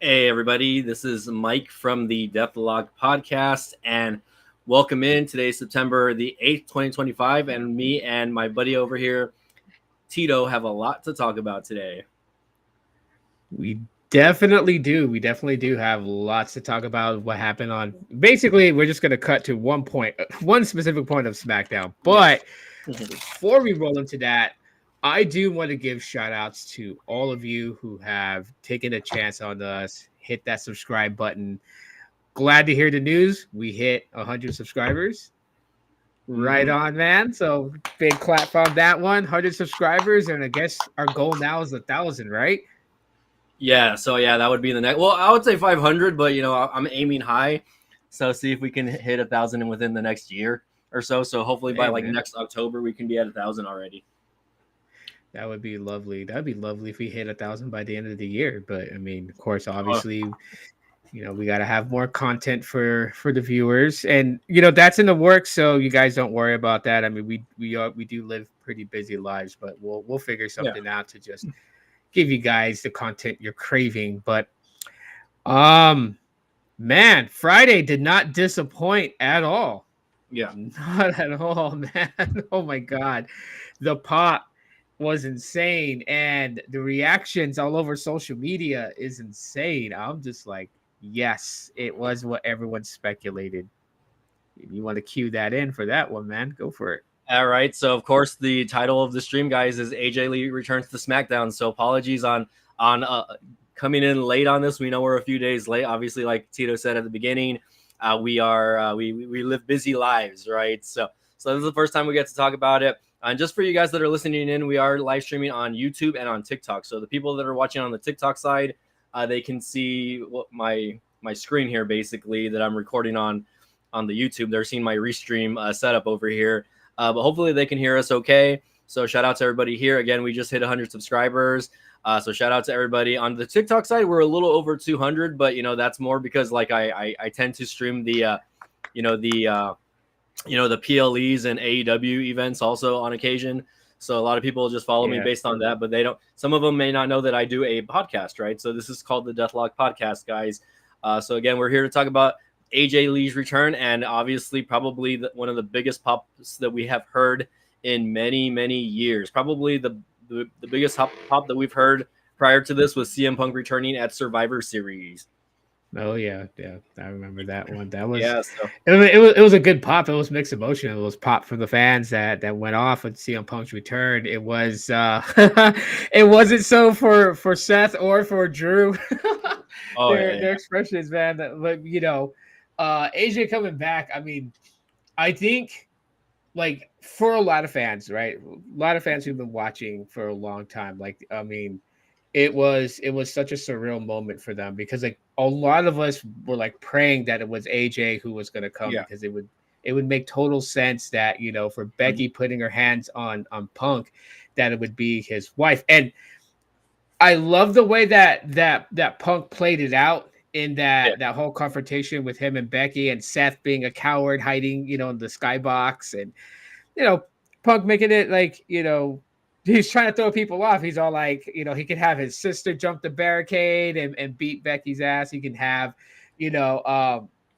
Hey, everybody, this is Mike from the Deathlog podcast, and welcome in. Today's September the 8th, 2025, and me and my buddy over here, Tito, have a lot to talk about today. We definitely do. We definitely do have lots to talk about what happened on. Basically, we're just going to cut to one point, one specific point of SmackDown. Yes. But before we roll into that, I do want to give shout outs to all of you who have taken a chance on us, hit that subscribe button. Glad to hear the news. We hit 100 subscribers. Right on, man. So big clap on that one. 100 subscribers. And I guess our goal now is 1,000, right? Yeah, that would be the next. Well, I would say 500, but I'm aiming high. So see if we can hit 1,000 within the next year or so. So hopefully by next October, we can be at 1,000 already. That would be lovely. That'd be lovely if we hit 1,000 by the end of the year. But I mean, of course, obviously, we got to have more content for the viewers, and that's in the works. So you guys don't worry about that. I mean, we do live pretty busy lives, but we'll figure something out to just give you guys the content you're craving. But man, Friday did not disappoint at all. Yeah, not at all, man. Oh my god, the pop was insane, and the reactions all over social media is insane. I'm just like, yes, it was what everyone speculated. If you want to cue that in for that one, man, go for it. All right. So of course the title of the stream, guys, is AJ Lee returns to SmackDown. So apologies on coming in late on this. We know we're a few days late. Obviously, like Tito said at the beginning, we live busy lives, right? So this is the first time we get to talk about it. And just for you guys that are listening in, we are live streaming on YouTube and on TikTok. So the people that are watching on the TikTok side, they can see what my screen here basically that I'm recording on the YouTube. They're seeing my restream setup over here. But hopefully they can hear us okay. So shout out to everybody here. Again, we just hit 100 subscribers. So shout out to everybody on the TikTok side. We're a little over 200, but that's more because like I tend to stream the the PLEs and AEW events also on occasion. So a lot of people just follow me based on that, but they don't. Some of them may not know that I do a podcast, right? So this is called the Deathlog Podcast, guys. So again, we're here to talk about AJ Lee's return, and obviously probably one of the biggest pops that we have heard in many, many years. Probably the biggest pop that we've heard prior to this was CM Punk returning at Survivor Series. Oh yeah, I remember that one. That was so. it was a good pop. It was mixed emotion. It was pop from the fans that went off with CM Punk's return. It was it wasn't so for Seth or for Drew. Their expressions, man. But AJ coming back. I mean, I think like for a lot of fans, right? A lot of fans who've been watching for a long time. Like, I mean, it was such a surreal moment for them because like a lot of us were like praying that it was AJ who was going to come because it would make total sense that for Becky putting her hands on Punk, that it would be his wife. And I love the way that Punk played it out in that whole confrontation with him and Becky, and Seth being a coward hiding in the skybox, and Punk making it like he's trying to throw people off. He's all like, he could have his sister jump the barricade and beat Becky's ass. He can have, the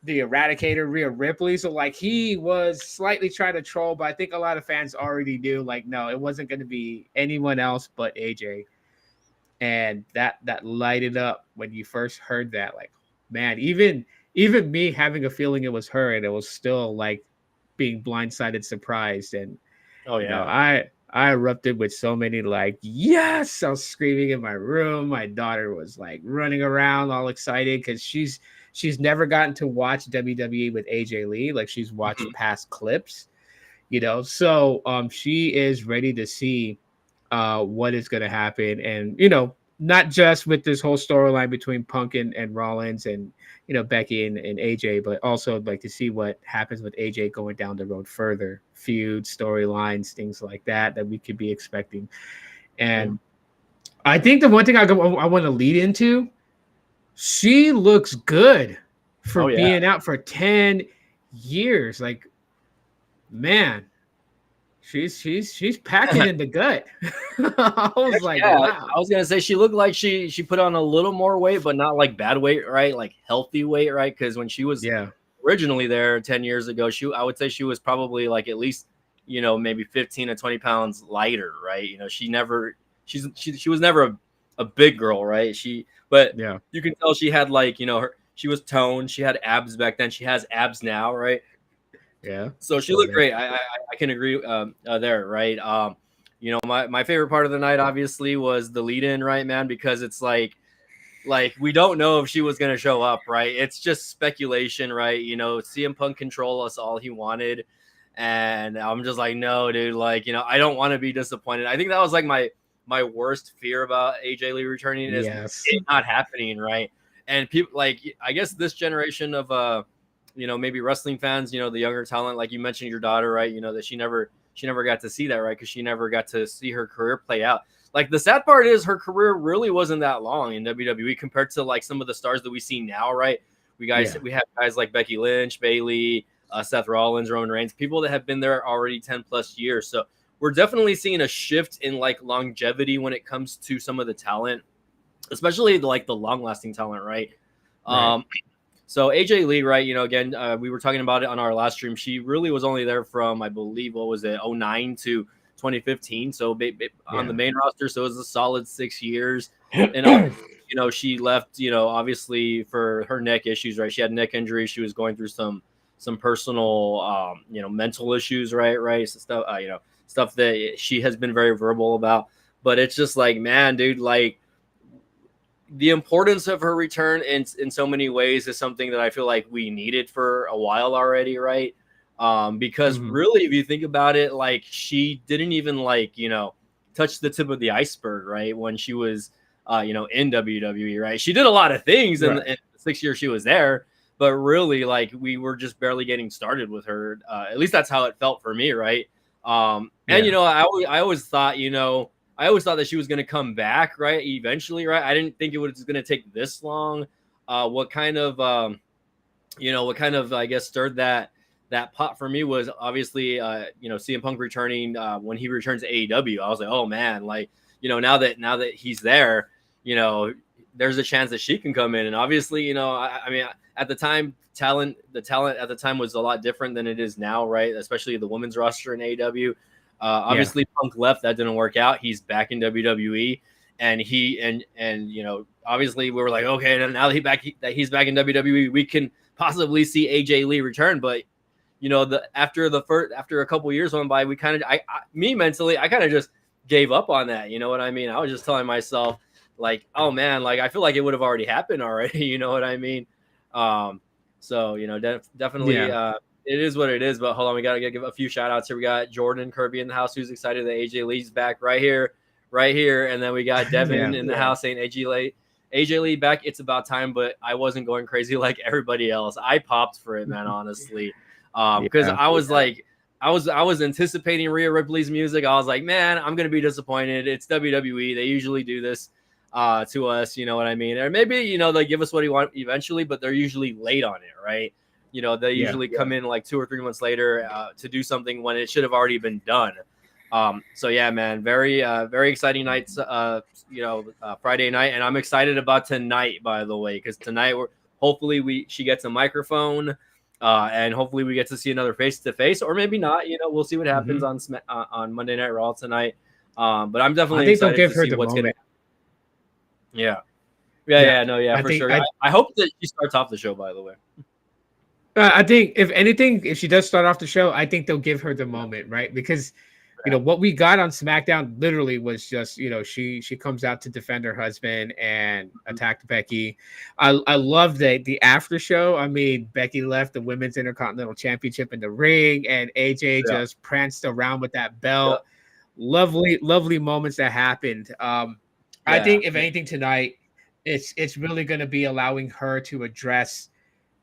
Eradicator, Rhea Ripley. So like he was slightly trying to troll, but I think a lot of fans already knew like, no, it wasn't going to be anyone else but AJ. And that lighted up when you first heard that. Like, man, even me having a feeling it was her, and it was still like being blindsided, surprised, and I erupted with so many like, yes, I was screaming in my room. My daughter was like running around all excited because she's never gotten to watch WWE with AJ Lee. Like she's watched past clips, so she is ready to see what is going to happen. And, not just with this whole storyline between Punk and Rollins and, Becky and AJ, but also like to see what happens with AJ going down the road further, feud storylines, things like that we could be expecting. And I think the one thing I want to lead into, she looks good for being out for 10 years. Like, man, She's packing in the gut. I was like, Yeah, wow. I was gonna say she looked like she put on a little more weight, but not like bad weight, right? Like healthy weight, right? Because when she was Yeah. originally there 10 years ago, I would say she was probably like at least, maybe 15 to 20 pounds lighter, right? She was never a big girl, right? But Yeah. you can tell she had like, she was toned, she had abs back then, she has abs now, right? Yeah. So she looked Totally. great. I can agree there, right? My favorite part of the night obviously was the lead in, right, man? Because it's like we don't know if she was gonna show up, right? It's just speculation, right? CM Punk control us all he wanted, and I'm just like, no, dude. Like, I don't want to be disappointed. I think that was like my worst fear about AJ Lee returning is Yes. it not happening, right? And people like, I guess this generation of maybe wrestling fans, the younger talent, like you mentioned your daughter, right? That she never got to see that, right? Because she never got to see her career play out. Like the sad part is her career really wasn't that long in WWE compared to like some of the stars that we see now, right? We have guys like Becky Lynch, Bayley, Seth Rollins, Roman Reigns, people that have been there already 10 plus years. So we're definitely seeing a shift in like longevity when it comes to some of the talent, especially like the long lasting talent, right? Right. So AJ Lee, right? Again, we were talking about it on our last stream. She really was only there from, I believe, what was it, 09 to 2015. So on the Yeah. main roster, so it was a solid 6 years. And she left, obviously for her neck issues, right? She had neck injury. She was going through some personal, mental issues, right? Right, so stuff that she has been very verbal about. But it's just like, man, dude, like the importance of her return in so many ways is something that I feel like we needed for a while already, right? Because Mhm. really, if you think about it, like she didn't even like touch the tip of the iceberg, right? When she was in WWE, right? She did a lot of things Right. in the 6 years she was there, but really, like we were just barely getting started with her. At least that's how it felt for me, right? And Yeah. I always thought that she was going to come back, right? Eventually, right? I didn't think it was going to take this long. What kind of, I guess, stirred that pot for me was obviously, CM Punk returning when he returns to AEW. I was like, oh man, like, now that he's there, you know, there's a chance that she can come in. And obviously, I mean, at the time, the talent at the time was a lot different than it is now, right? Especially the women's roster in AEW. Yeah. Obviously, Punk left. That didn't work out. He's back in WWE, and obviously we were like, okay, now that he's back in WWE, we can possibly see AJ Lee return. But after a couple years went by, we kind of, me mentally, I kind of just gave up on that. You know what I mean? I was just telling myself like, oh man, like I feel like it would have already happened already. You know what I mean? So definitely, Yeah. it is what it is. But hold on, we gotta give a few shout outs here. We got Jordan Kirby in the house, who's excited that AJ Lee's back right here, and then we got Devin Yeah. in the house saying AJ Lee back. It's about time, but I wasn't going crazy like everybody else. I popped for it, man, honestly, because Yeah. I was like. I was anticipating Rhea Ripley's music. I was like, man, I'm gonna be disappointed. It's WWE. They usually do this to us, you know what I mean? Or maybe, they give us what we want eventually, but they're usually late on it, right? They Yeah. usually come in like 2 or 3 months later to do something when it should have already been done. So yeah, man, very very exciting nights, Friday night, and I'm excited about tonight, by the way, because tonight she gets a microphone, and hopefully we get to see another face to face, or maybe not. We'll see what happens Mhm. on Monday Night Raw tonight. But I'm I definitely think they'll excited give to her see the what's gonna. moment. Yeah, yeah, Yeah. yeah, no, yeah, I for think sure. I I hope that she starts off the show. By the way, I think if anything, if she does start off the show, I think they'll give her the yeah, moment, right? Because yeah. what we got on SmackDown literally was just, she comes out to defend her husband and Mhm. attack Becky. I love the after show. I mean, Becky left the Women's Intercontinental Championship in the ring, and AJ Yeah, just pranced around with that yeah, belt. Lovely, lovely moments that happened. I yeah, think if anything tonight, it's really going to be allowing her to address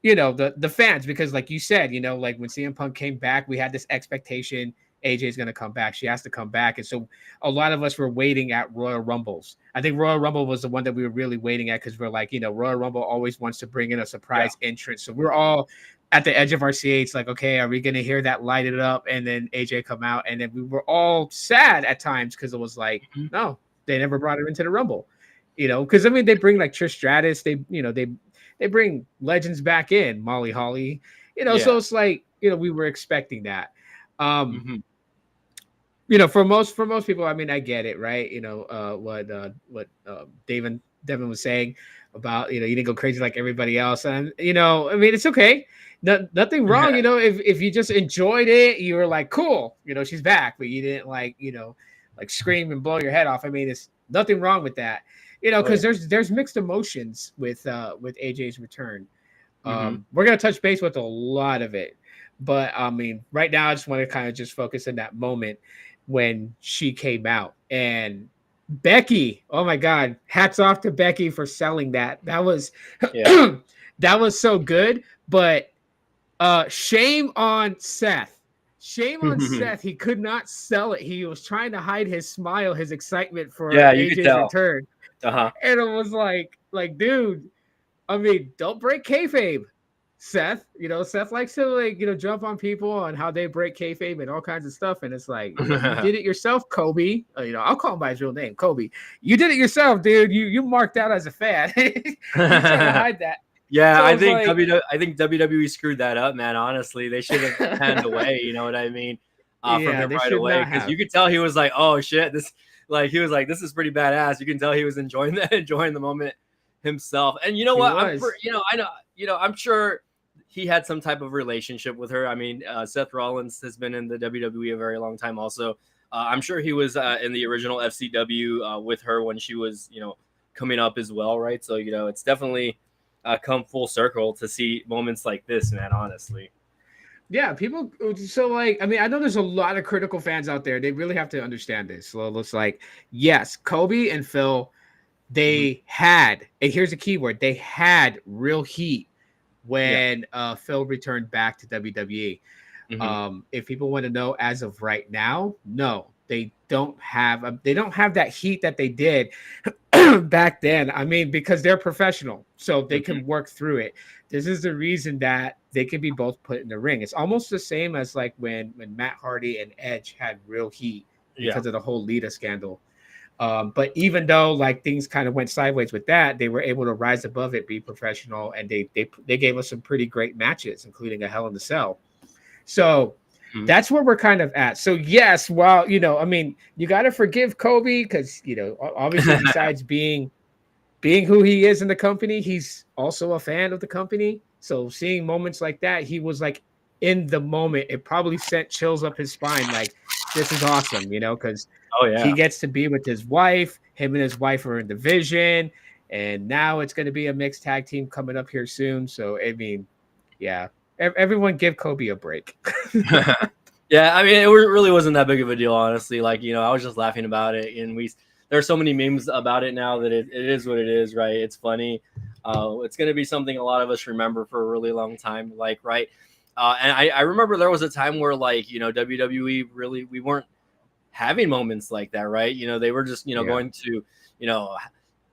the fans, because like you said, like when CM Punk came back, we had this expectation AJ's going to come back. She has to come back. And so a lot of us were waiting at Royal Rumbles. I think Royal Rumble was the one that we were really waiting at because we're like, Royal Rumble always wants to bring in a surprise entrance. So we're all at the edge of our seats, like, okay, are we going to hear that light it up? And then AJ come out. And then we were all sad at times because it was like, no, they never brought her into the Rumble. Because I mean, they bring like Trish Stratus, they bring legends back in, Molly Holly, so it's like, we were expecting that. For most people, I mean, I get it, right? What Devin was saying about, you didn't go crazy like everybody else. And, I mean, it's okay. Nothing wrong. If you just enjoyed it, you were like, cool, she's back, but you didn't like scream and blow your head off. I mean, it's nothing wrong with that, because there's mixed emotions with AJ's return. We're going to touch base with a lot of it, but I mean, right now I just want to kind of just focus in that moment when she came out. And Becky, oh my God, hats off to Becky for selling that. That was that was so good. But shame on Seth. Shame on Seth. He could not sell it. He was trying to hide his smile, his excitement for AJ's return. And it was like, dude, I mean, don't break kayfabe, Seth. Seth likes to jump on people on how they break kayfabe and all kinds of stuff. And it's like, you did it yourself, Kobe. I'll call him by his real name, Kobe. You did it yourself, dude. You marked out as a fan. You're trying to hide that. Yeah, so I think WWE screwed that up, man. Honestly, they should have panned away. You know what I mean? From him right away, because you could tell he was like, "Oh shit!" This is pretty badass. You can tell he was enjoying the moment himself. And you know what? I'm sure he had some type of relationship with her. I mean, Seth Rollins has been in the WWE a very long time. Also, I'm sure he was in the original FCW with her when she was coming up as well, right? So it's definitely come full circle to see moments like this, man, honestly. Yeah, people. So, I mean, I know there's a lot of critical fans out there. They really have to understand this. So it looks like, yes, Kobe and Phil, they had, and here's a key word, they had real heat when Phil returned back to WWE. If people want to know as of right now, no, they don't have that heat that they did back then. I mean, because they're professional, so they can work through it. This is the reason that they can be both put in the ring. It's almost the same as like when Matt Hardy and Edge had real heat because of the whole Lita scandal. But even though things kind of went sideways with that, they were able to rise above it, be professional, and they gave us some pretty great matches, including a Hell in a Cell. So that's where we're kind of at. So yes, while I mean, you got to forgive Kobe because obviously besides being who he is in the company, he's also a fan of the company. So seeing moments like that, he was like in the moment. It probably sent chills up his spine. Like, this is awesome, because he gets to be with his wife. Him and his wife are in division, and now it's going to be a mixed tag team coming up here soon. So I mean, yeah, everyone give Kobe a break. Yeah, I mean, it really wasn't that big of a deal, honestly. I was just laughing about it, and there's so many memes about it now that it is what it is, right? It's funny. It's going to be something a lot of us remember for a really long time, right? And I remember there was a time where WWE really, we weren't having moments like that, right? They were just, going to,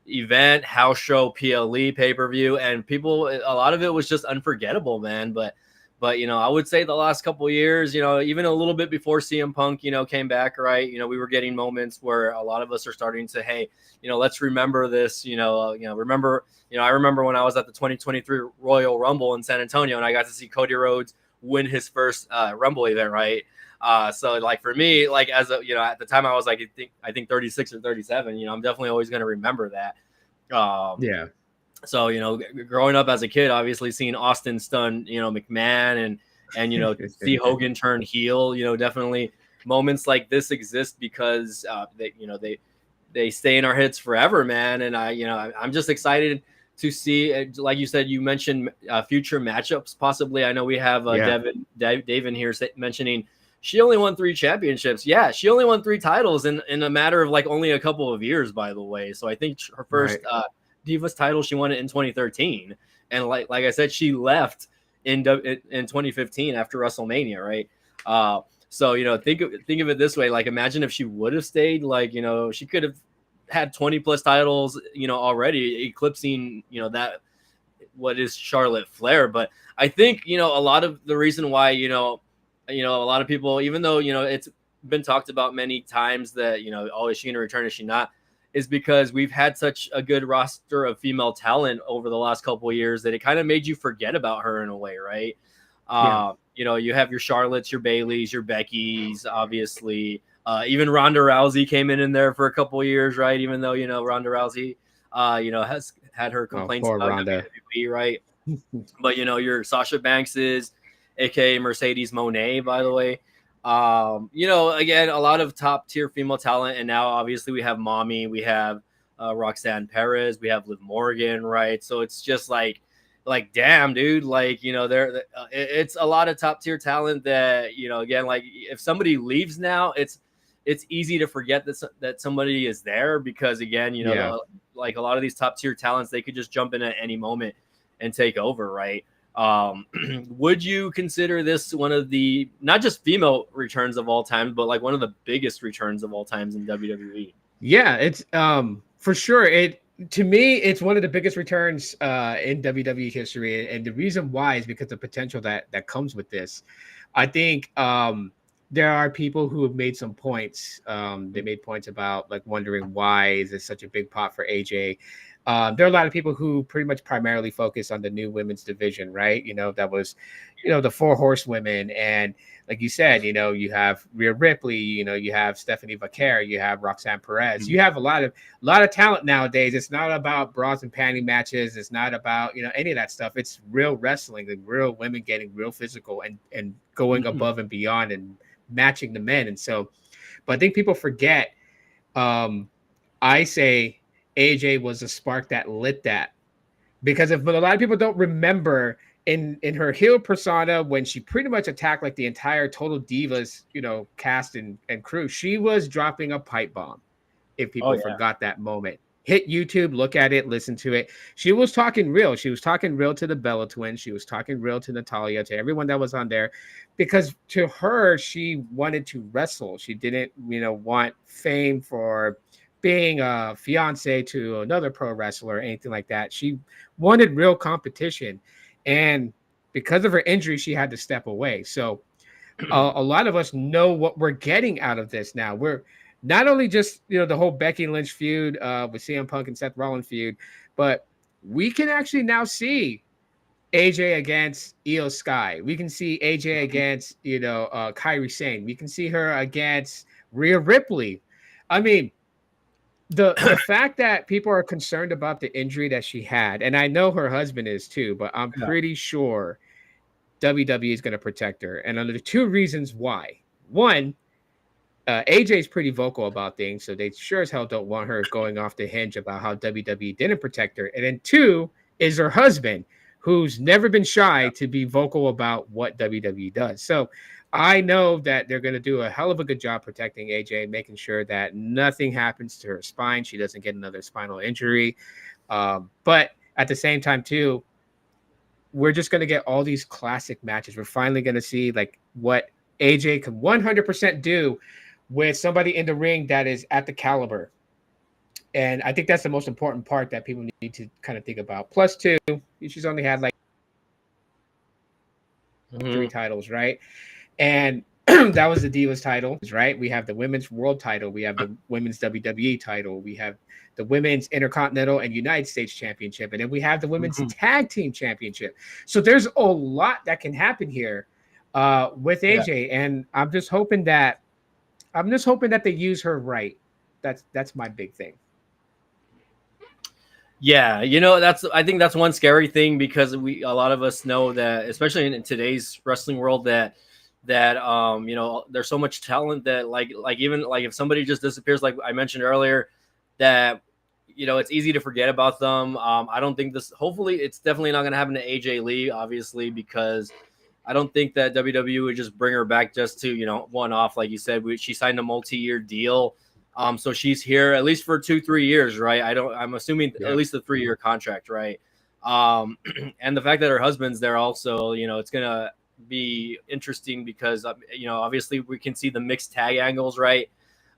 event, house show, PLE, pay-per-view, and people, a lot of it was just unforgettable, man. But I would say the last couple of years, even a little bit before CM Punk, came back, right? We were getting moments where a lot of us are starting to, hey, let's remember this, remember, I remember when I was at the 2023 Royal Rumble in San Antonio and I got to see Cody Rhodes win his first Rumble event, right? So for me, as a, at the time I was I think 36 or 37, I'm definitely always going to remember that. So, growing up as a kid, obviously seeing Austin stun, McMahon and see Hogan turn heel, definitely moments like this exist because they stay in our heads forever, man. And I'm just excited to see, like you said, you mentioned future matchups, possibly. I know we have David here mentioning she only won 3 championships. Yeah, she only won 3 titles in a matter of only a couple of years, by the way. So I think her first Divas title, she won it in 2013, and like I said, she left in 2015 after WrestleMania, right? So, think of it this way. Like, imagine if she would have stayed, like, she could have had 20 plus titles, already eclipsing, that what is Charlotte Flair. But I think, a lot of the reason why, a lot of people, even though, it's been talked about many times that, oh, is she going to return? Is she not? Is because we've had such a good roster of female talent over the last couple of years that it kind of made you forget about her in a way, right? Yeah. You have your Charlottes, your Baileys, your Beckys, obviously. Even Ronda Rousey came in there for a couple of years, right? Even though, Ronda Rousey, has had her Oh, complaints poor about Rhonda. WWE, right? But, your Sasha Bankses, aka Mercedes Monet, by the way. Again, a lot of top tier female talent. And now, obviously, we have Mommy, we have Roxanne Perez, we have Liv Morgan, right? So it's just like damn, dude, like, it's a lot of top tier talent that, again, like, if somebody leaves now, it's easy to forget that somebody is there, because, again, Yeah. like, a lot of these top tier talents, they could just jump in at any moment and take over, right? Would you consider this one of the, not just female returns of all time, but like one of the biggest returns of all times in WWE? Yeah, it's for sure. It to me, it's one of the biggest returns in WWE history, and the reason why is because the potential that comes with this. I think there are people who have made some points. They made points about like wondering why is it such a big pot for AJ. There are a lot of people who pretty much primarily focus on the new women's division, right? That was, the four horsewomen, and like you said, you have Rhea Ripley, you have Stephanie Vaquer, you have Roxanne Perez, you have a lot of talent nowadays. It's not about bras and panty matches. It's not about any of that stuff. It's real wrestling, like real women getting real physical and going above and beyond and matching the men. And so, but I think people forget. I say AJ was the spark that lit that, because if a lot of people don't remember in her heel persona, when she pretty much attacked like the entire Total Divas cast and crew, she was dropping a pipe bomb. If Oh people yeah. forgot that moment, hit YouTube, look at it, listen to it. She was talking real. She was talking real to the Bella twins. She was talking real to Natalia, to everyone that was on there, because to her, she wanted to wrestle. She didn't want fame for being a fiance to another pro wrestler or anything like that. She wanted real competition, and because of her injury, she had to step away. So a lot of us know what we're getting out of this now. We're not only just the whole Becky Lynch feud with CM Punk and Seth Rollins feud, but we can actually now see AJ against Io Sky. We can see AJ against Kairi Sane. We can see her against Rhea Ripley. I mean, the fact that people are concerned about the injury that she had, and I know her husband is too, but I'm pretty sure WWE is going to protect her. And under the two reasons why. One, AJ is pretty vocal about things, so they sure as hell don't want her going off the hinge about how WWE didn't protect her. And then two is her husband, who's never been shy to be vocal about what WWE does. So I know that they're going to do a hell of a good job protecting AJ, making sure that nothing happens to her spine. She doesn't get another spinal injury. But at the same time, too, we're just going to get all these classic matches. We're finally going to see like what AJ can 100% do with somebody in the ring that is at the caliber. And I think that's the most important part that people need to kind of think about. Plus, two, she's only had like 3 titles, right? And that was the Divas title, right? We have the women's world title. We have the women's WWE title. We have the women's Intercontinental and United States Championship. And then we have the women's tag team championship. So there's a lot that can happen here with AJ. Yeah. And I'm just hoping that they use her right. That's my big thing. Yeah, I think that's one scary thing, because a lot of us know that, especially in today's wrestling world, that there's so much talent that like even like if somebody just disappears, like I mentioned earlier, that it's easy to forget about them. I don't think hopefully it's definitely not going to happen to AJ Lee, obviously, because I don't think that WWE would just bring her back just to one off. Like you said, she signed a multi-year deal. So she's here at least for 2-3 years, right? I'm assuming at least a 3-year contract, right? And the fact that her husband's there also, it's gonna be interesting because obviously we can see the mixed tag angles, right?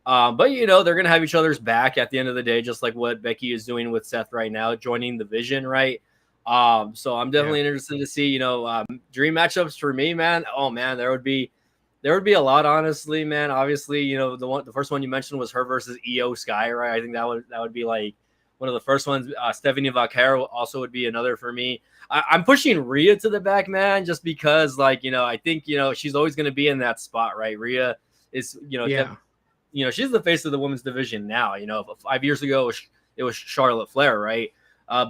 But they're gonna have each other's back at the end of the day, just like what Becky is doing with Seth right now, joining the Vision, right? So I'm definitely interested to see, dream matchups for me, man. Oh man, there would be a lot, honestly, man. Obviously, the first one you mentioned was her versus Io Sky, right? I think that would be like one of the first ones. Stephanie Vaquero also would be another for me. I'm pushing Rhea to the back, man, just because, like, I think she's always going to be in that spot, right? Rhea is, Yeah. She's the face of the women's division now. 5 years ago it was Charlotte Flair, right?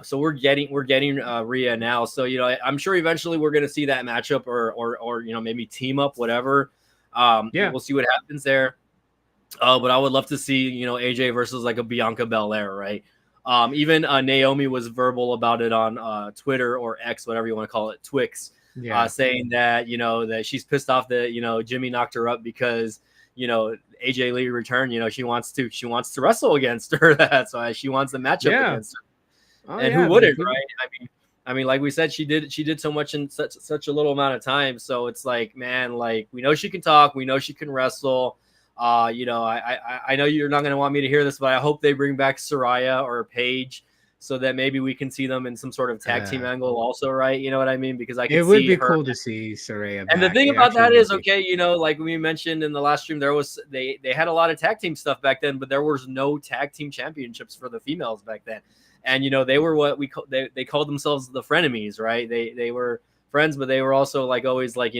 So we're getting Rhea now. So I'm sure eventually we're going to see that matchup or maybe team up, whatever. Yeah. We'll see what happens there. But I would love to see AJ versus like a Bianca Belair, right? Even Naomi was verbal about it on Twitter or X, whatever you want to call it, Twix, Yeah. saying that that she's pissed off that Jimmy knocked her up because AJ Lee returned. She wants to wrestle against her. That's why she wants a matchup against her. Oh, And yeah, who wouldn't, man. right? I mean, like we said, she did so much in such a little amount of time. So it's like, man, like we know she can talk, we know she can wrestle. I know you're not going to want me to hear this, but I hope they bring back Saraya or Paige so that maybe we can see them in some sort of tag team angle also, right? You know what I mean? Because I can It would see be her. cool to see Saraya back. And the thing It about that actually is, would be. okay, like we mentioned in the last stream, they had a lot of tag team stuff back then, but there was no tag team championships for the females back then. And they were what they called themselves the frenemies, right? They were friends, but they were also like always like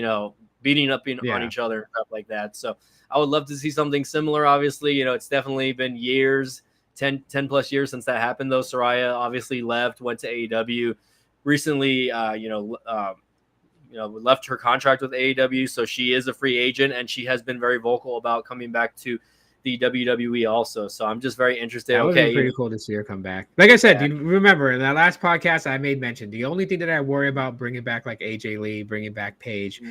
beating up on each other and stuff like that. So I would love to see something similar. Obviously, it's definitely been years, 10 plus years since that happened. Though Saraya obviously left, went to AEW recently. Left her contract with AEW, so she is a free agent, and she has been very vocal about coming back to the WWE also. So I'm just very interested. That would be pretty cool to see her come back. Like I said, you remember in that last podcast I made mention, the only thing that I worry about bringing back like AJ Lee, bringing back Paige,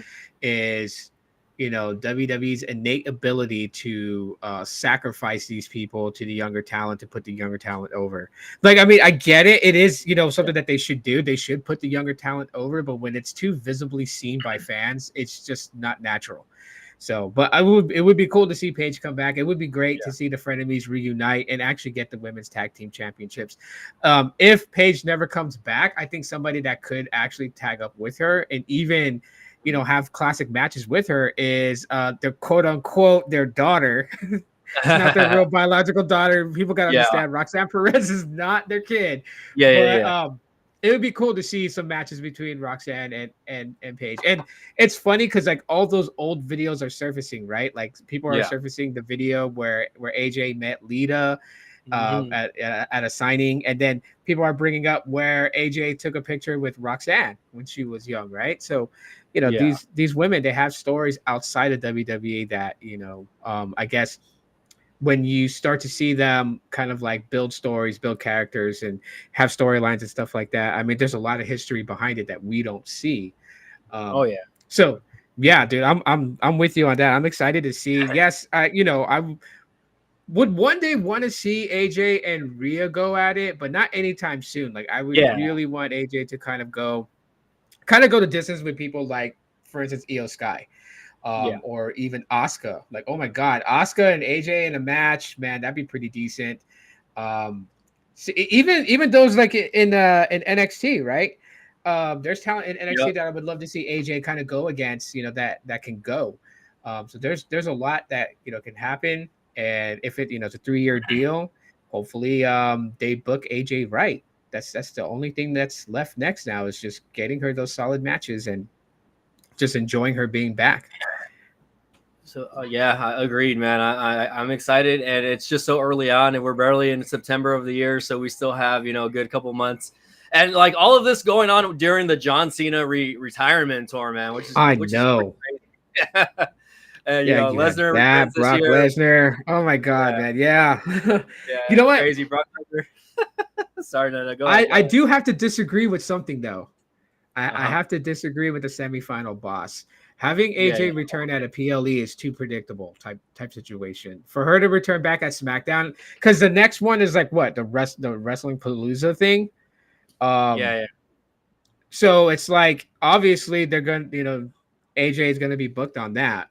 is WWE's innate ability to sacrifice these people to the younger talent, to put the younger talent over. Like, I mean, I get it. It is, something that they should do. They should put the younger talent over, but when it's too visibly seen by fans, it's just not natural. So, but it would be cool to see Paige come back. It would be great to see the frenemies reunite and actually get the women's tag team championships. If Paige never comes back, I think somebody that could actually tag up with her and even have classic matches with her is the quote unquote their daughter. It's not their real biological daughter. People gotta understand Roxanne Perez is not their kid. It would be cool to see some matches between Roxanne and Paige. And it's funny because like all those old videos are surfacing, right? Like people are surfacing the video where AJ met Lita at a signing, and then people are bringing up where AJ took a picture with Roxanne when she was young, right? So these women, they have stories outside of WWE that I guess when you start to see them kind of like build stories, build characters, and have storylines and stuff like that, I mean, there's a lot of history behind it that we don't see. So yeah, dude, I'm with you on that. I'm excited to see. Yes, I would one day want to see AJ and Rhea go at it, but not anytime soon. Like I would really want AJ to kind of go the distance with people like, for instance, Io Sky. Or even Asuka. Like, oh my God, Asuka and AJ in a match, man, that'd be pretty decent. So even those like in NXT, right? There's talent in NXT that I would love to see AJ kind of go against, that can go. So there's a lot that can happen, and if it's a 3-year deal, hopefully they book AJ right. That's the only thing that's left next now is just getting her those solid matches and just enjoying her being back. So I agreed, man. I'm excited, and it's just so early on, and we're barely in September of the year, so we still have a good couple months, and like all of this going on during the John Cena retirement tour, man, which is crazy. And Lesnar, that Brock Lesnar. Oh my God, man, yeah. You know what? Crazy Brock Lesnar. Sorry, no, go ahead. I do have to disagree with something though. I have to disagree with the semifinal boss. Having AJ return at a PLE is too predictable type situation. For her to return back at SmackDown, because the next one is like what the Wrestling Palooza thing. So it's like obviously they're going AJ is going to be booked on that.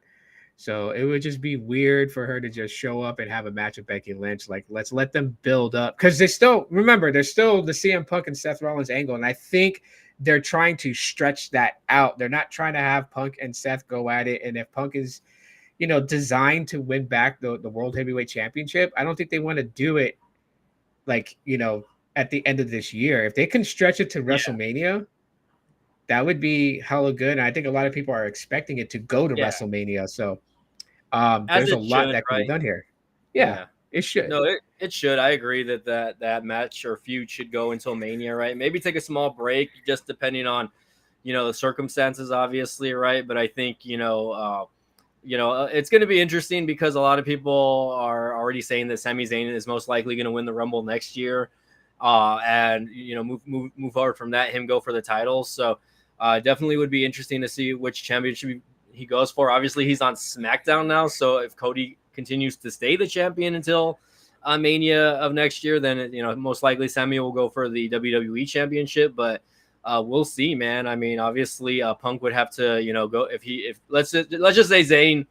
So it would just be weird for her to just show up and have a match with Becky Lynch. Like, let's let them build up, because there's still the CM Punk and Seth Rollins angle, and I think they're trying to stretch that out. They're not trying to have Punk and Seth go at it. And if Punk is, designed to win back the World Heavyweight Championship, I don't think they want to do it like, at the end of this year. If they can stretch it to WrestleMania, that would be hella good. And I think a lot of people are expecting it to go to WrestleMania. So there's a lot that can be done here. Yeah, it should. No, it should. I agree that match or feud should go until Mania, right? Maybe take a small break, just depending on, the circumstances, obviously, right? But I think, it's going to be interesting because a lot of people are already saying that Sami Zayn is most likely going to win the Rumble next year, and move forward from that, him go for the title. So definitely would be interesting to see which championship he goes for. Obviously, he's on SmackDown now, so if Cody continues to stay the champion until Mania of next year, then most likely Sami will go for the WWE Championship. But we'll see, man. I mean, obviously, Punk would have to, go if let's just say Zayn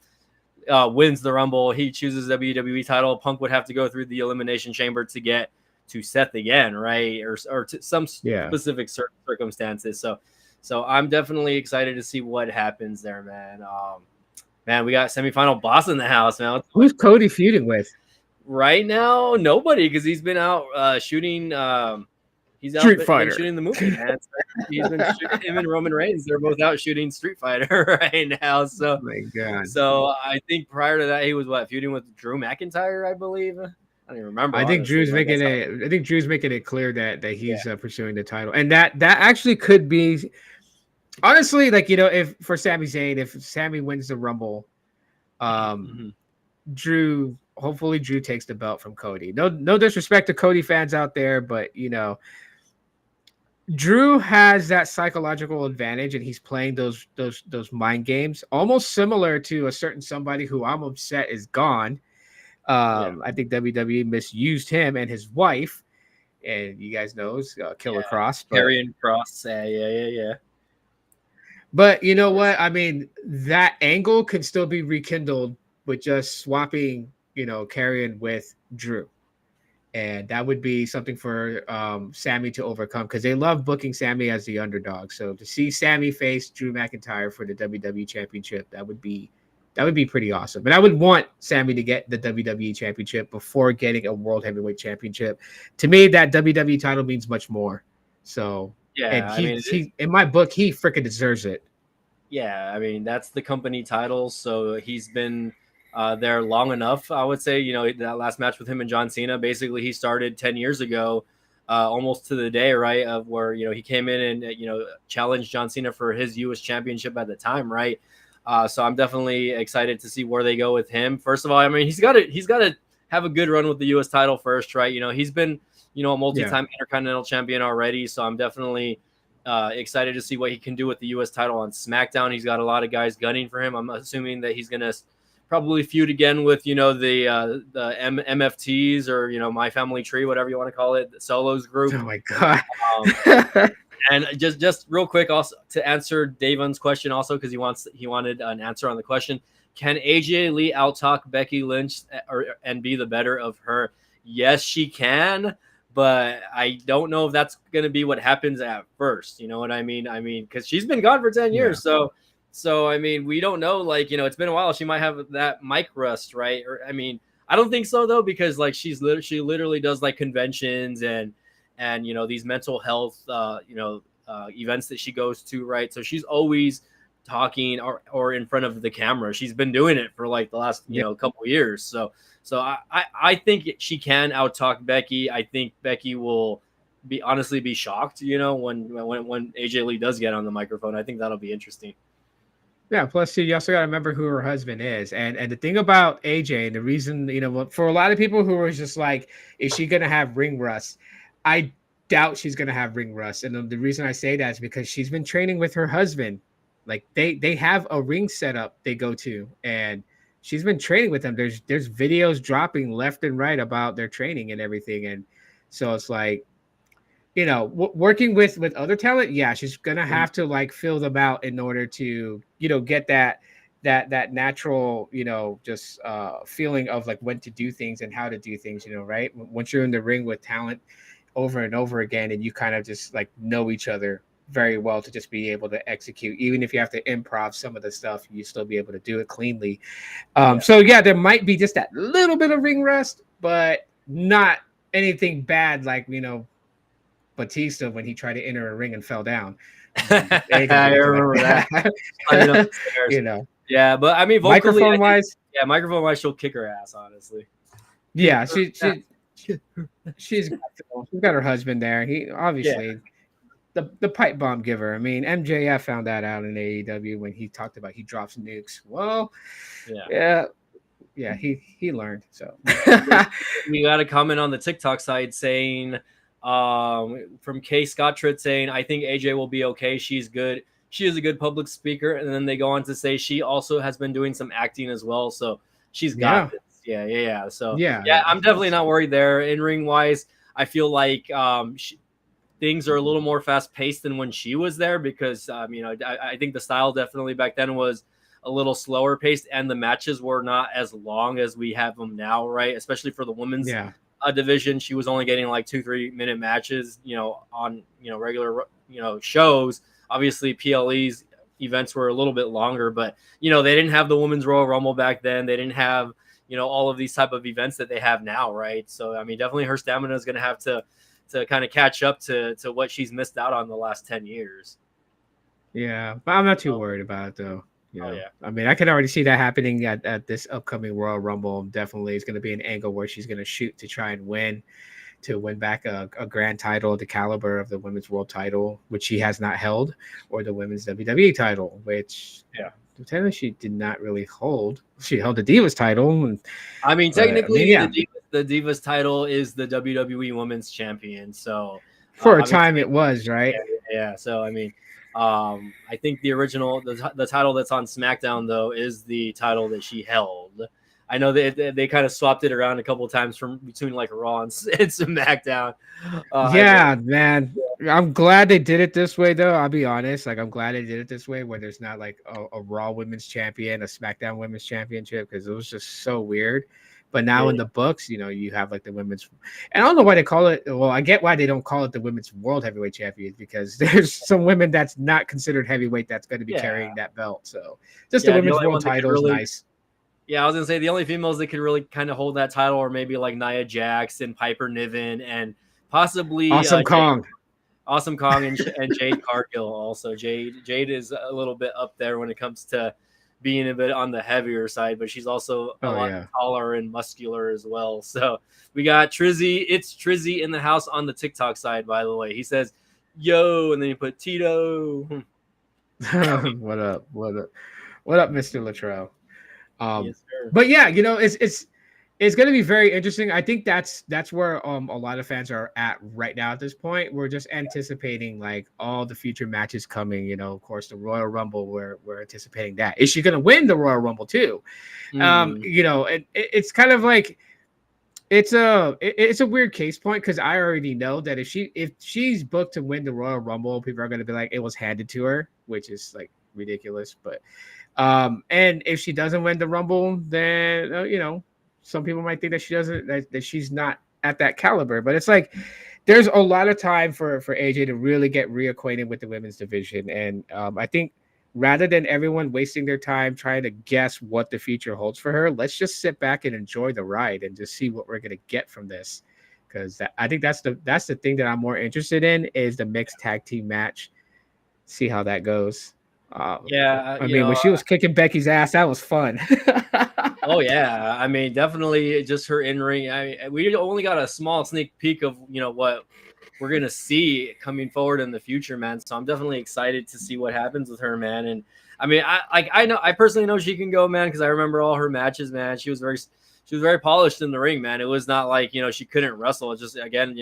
wins the Rumble, he chooses WWE title. Punk would have to go through the Elimination Chamber to get to Seth again, right? Or to some specific circumstances. So I'm definitely excited to see what happens there, man. Man, we got semifinal boss in the house, man. Who's Cody feuding with? Right now, nobody, because he's been out shooting. He's out Street Fighter shooting the movie, man. So he's been shooting him and Roman Reigns. They're both out shooting Street Fighter right now. So, oh my God. So I think prior to that, he was feuding with Drew McIntyre, I believe. I don't even remember. I think Drew's making it clear that he's pursuing the title, and that actually could be. Honestly, like, if for Sami Zayn, if Sami wins the Rumble, hopefully Drew takes the belt from Cody. No disrespect to Cody fans out there, but Drew has that psychological advantage, and he's playing those mind games, almost similar to a certain somebody who I'm upset is gone. I think WWE misused him and his wife, and you guys know Killer Cross, Karrion Kross. Yeah. But you know what? I mean, that angle can still be rekindled with just swapping, Karrion with Drew. And that would be something for Sami to overcome, because they love booking Sami as the underdog. So to see Sami face Drew McIntyre for the WWE Championship, that would be pretty awesome. And I would want Sami to get the WWE Championship before getting a World Heavyweight Championship. To me, that WWE title means much more. So yeah, and he in my book, he freaking deserves it. Yeah, I mean, that's the company title, so he's been there long enough. I would say, that last match with him and John Cena, basically he started 10 years ago, almost to the day, right, of where, he came in and, challenged John Cena for his U.S. championship at the time, right? So I'm definitely excited to see where they go with him. First of all, I mean, he's got to have a good run with the U.S. title first, right? He's been, a multi-time Intercontinental champion already, so I'm definitely excited to see what he can do with the U.S. title on SmackDown. He's got a lot of guys gunning for him. I'm assuming that he's going to probably feud again with, the MFTs or, My Family Tree, whatever you want to call it, the Solos group. Oh, my God. And just real quick, also to answer Davon's question, also because he wanted an answer on the question: can AJ Lee outtalk Becky Lynch and be the better of her? Yes, she can, but I don't know if that's going to be what happens at first. You know what I mean? I mean, because she's been gone for 10 years, so I mean, we don't know. Like, it's been a while. She might have that mic rust, right? Or I mean, I don't think so though, because like she literally does like conventions and these mental health events that she goes to, right? So she's always talking or in front of the camera. She's been doing it for like the last couple of years. So I think she can out-talk Becky. I think Becky will be shocked, when AJ Lee does get on the microphone. I think that'll be interesting. Yeah, plus you also got to remember who her husband is. And the thing about AJ, the reason, for a lot of people who are just like, is she going to have ring rust? I doubt she's going to have ring rust. And the reason I say that is because she's been training with her husband. Like they have a ring setup they go to, and she's been training with them. There's videos dropping left and right about their training and everything. And so it's like, working with other talent, yeah, she's gonna have to like fill them out in order to get that natural just feeling of like when to do things and how to do things, right? Once you're in the ring with talent over and over again, and you kind of just like know each other very well to just be able to execute, even if you have to improv some of the stuff, you still be able to do it cleanly. So yeah, there might be just that little bit of ring rust, but not anything bad like Batista when he tried to enter a ring and fell down. I remember that. Climbing up the stairs. Yeah, but I mean, vocally, microphone wise, she'll kick her ass, honestly. Yeah, she's got her husband there. He obviously the pipe bomb giver. I mean, MJF found that out in AEW when he talked about he drops nukes. Well, yeah, he learned. So we got a comment on the TikTok side saying from Kay Scottrud saying, I think AJ will be okay. She's good. She is a good public speaker. And then they go on to say she also has been doing some acting as well. So she's got this. Yeah. So yeah, I'm definitely not worried there. In ring wise, I feel like things are a little more fast paced than when she was there because I think the style definitely back then was a little slower paced and the matches were not as long as we have them now, right? Especially for the women's division. She was only getting like 2-3 minute matches, on regular shows. Obviously PLE's events were a little bit longer, but they didn't have the Women's Royal Rumble back then. They didn't have all of these type of events that they have now, right? So I mean, definitely her stamina is going to have to kind of catch up to what she's missed out on the last 10 years. Yeah, but I'm not too worried about it though. I mean, I can already see that happening at this upcoming Royal Rumble. Definitely is going to be an angle where she's going to shoot to try and win back a grand title, the caliber of the women's world title, which she has not held, or the women's WWE title, which technically she did not really hold. She held the Divas title. I mean, technically, the Divas title is the WWE Women's Champion. So for a time it was, right? Yeah. So I mean, I think the original, the title that's on SmackDown though is the title that she held. I know they kind of swapped it around a couple of times from between like Raw and SmackDown. Man, I'm glad they did it this way though. I'll be honest, like I'm glad they did it this way where there's not like a Raw Women's Champion, a SmackDown Women's Championship, because it was just so weird. But now in the books, you have like the women's, and I don't know why they call it. Well, I get why they don't call it the women's world heavyweight champions, because there's some women that's not considered heavyweight that's going to be carrying that belt. So just the women's world title is nice. Yeah, I was gonna say the only females that could really kind of hold that title are maybe like Nia Jax and Piper Niven and possibly Awesome Kong and Jade Cargill. Also, Jade is a little bit up there when it comes to being a bit on the heavier side, but she's also a lot taller and muscular as well. So we got Trizzy. It's Trizzy in the house on the TikTok side, by the way. He says, "Yo," and then you put Tito. What up, Mr. Latrell? Yes, sir. But yeah, it's going to be very interesting. I think that's where a lot of fans are at right now at this point. We're just anticipating like all the future matches coming. Of course, the Royal Rumble. We're anticipating that. Is she going to win the Royal Rumble too? It's kind of like it's a weird case point because I already know that if she's booked to win the Royal Rumble, people are going to be like it was handed to her, which is like ridiculous. But and if she doesn't win the Rumble, then some people might think that she doesn't, that she's not at that caliber. But it's like there's a lot of time for AJ to really get reacquainted with the women's division. And I think rather than everyone wasting their time trying to guess what the future holds for her, let's just sit back and enjoy the ride and just see what we're going to get from this. Because I think that's the thing that I'm more interested in is the mixed tag team match. See how that goes. I mean, when she was kicking Becky's ass, that was fun. Oh yeah, I mean, definitely just her in ring. We only got a small sneak peek of what we're gonna see coming forward in the future, man. So I'm definitely excited to see what happens with her, man. And I mean, I personally know she can go, man, because I remember all her matches, man. She was very polished in the ring, man. It was not like she couldn't wrestle. It's just again,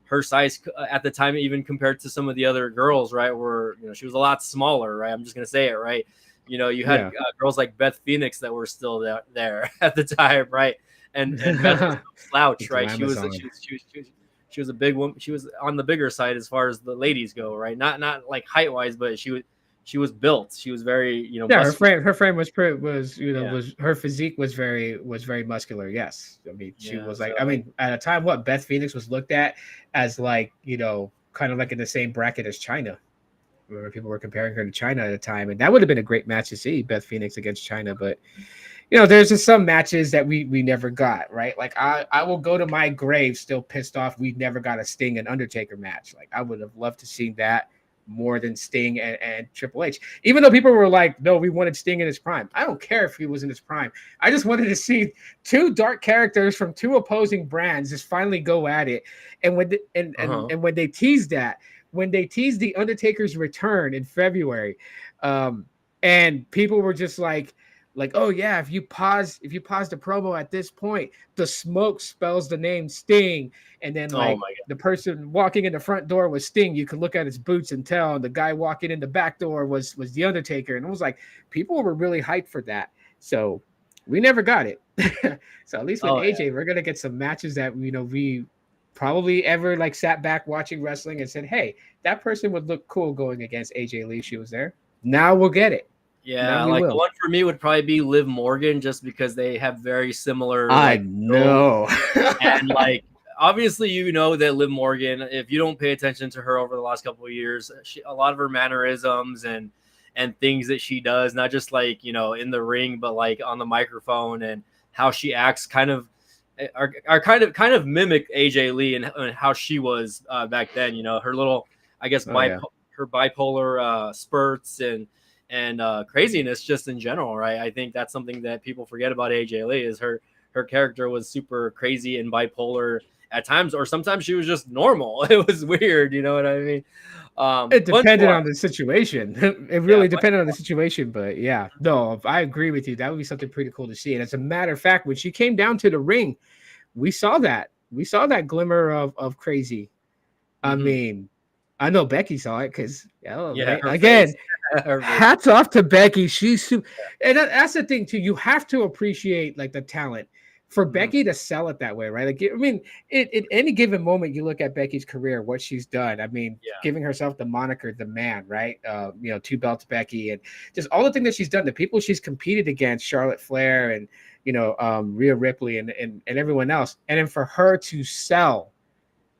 her size at the time, even compared to some of the other girls, right, were she was a lot smaller, right? I'm just gonna say it, right. You had girls like Beth Phoenix that were still there at the time, right? And Beth was no slouch, right? was a big woman. She was on the bigger side as far as the ladies go, right? Not like height wise, but she was built. She was very, you know, Yeah, muscular. her frame was pretty, was, you know, Yeah, was, her physique was very muscular. Yes, I mean, she yeah. was like, So I like, mean, at a time, what Beth Phoenix was looked at as, like, you know, kind of like in the same bracket as China. Remember, people were comparing her to China at a time, and that would have been a great match to see, Beth Phoenix against China. But you know, there's just some matches that we never got, right? Like I will go to my grave still pissed off we never got a Sting and Undertaker match. Like I would have loved to see that more than Sting and Triple H. Even though people were like, no, we wanted Sting in his prime. I don't care if he was in his prime. I just wanted to see two dark characters from two opposing brands just finally go at it. And when when they teased that, when they teased the Undertaker's return in February, um, and people were just like, oh yeah, if you pause the promo at this point, the smoke spells the name Sting, and then oh like my the person walking in the front door was Sting. You could look at his boots and tell, and the guy walking in the back door was the Undertaker, and it was like people were really hyped for that. So we never got it. So at least with oh AJ, we're gonna get some matches that, you know, we probably ever like sat back watching wrestling and said, hey, that person would look cool going against AJ Lee. She was there. Now we'll get it. Now yeah. we Like the will. one for me would probably be Liv Morgan, just because they have very similar I like roles. know. And like obviously, you know that Liv Morgan, if you don't pay attention to her over the last couple of years, a lot of her mannerisms and things that she does, not just like, you know, in the ring, but like on the microphone, and how she acts kind of are kind of mimic AJ Lee and how she was back then. You know, her little, I guess, Oh yeah. her bipolar spurts and craziness just in general, right? I think that's something that people forget about AJ Lee, is her character was super crazy and bipolar at times, or sometimes she was just normal. It was weird, you know what I mean? It Fun to depended watch. on the situation. It Yeah, really depended on the situation, but yeah, no, I agree with you. That would be something pretty cool to see. And as a matter of fact, when she came down to the ring, we saw that. We saw that glimmer of crazy. I mm-hmm. mean, I know Becky saw it because, Yeah, her face, again, her face. hats off to Becky. And that's the thing too. You have to appreciate like the talent for Mm-hmm. Becky to sell it that way, right? Like, I mean, at any given moment, you look at Becky's career, what she's done. I mean, Yeah. giving herself the moniker "the Man," right? You know, two belts Becky, and just all the things that she's done. The people she's competed against, Charlotte Flair, and you know, Rhea Ripley, and everyone else, and then for her to sell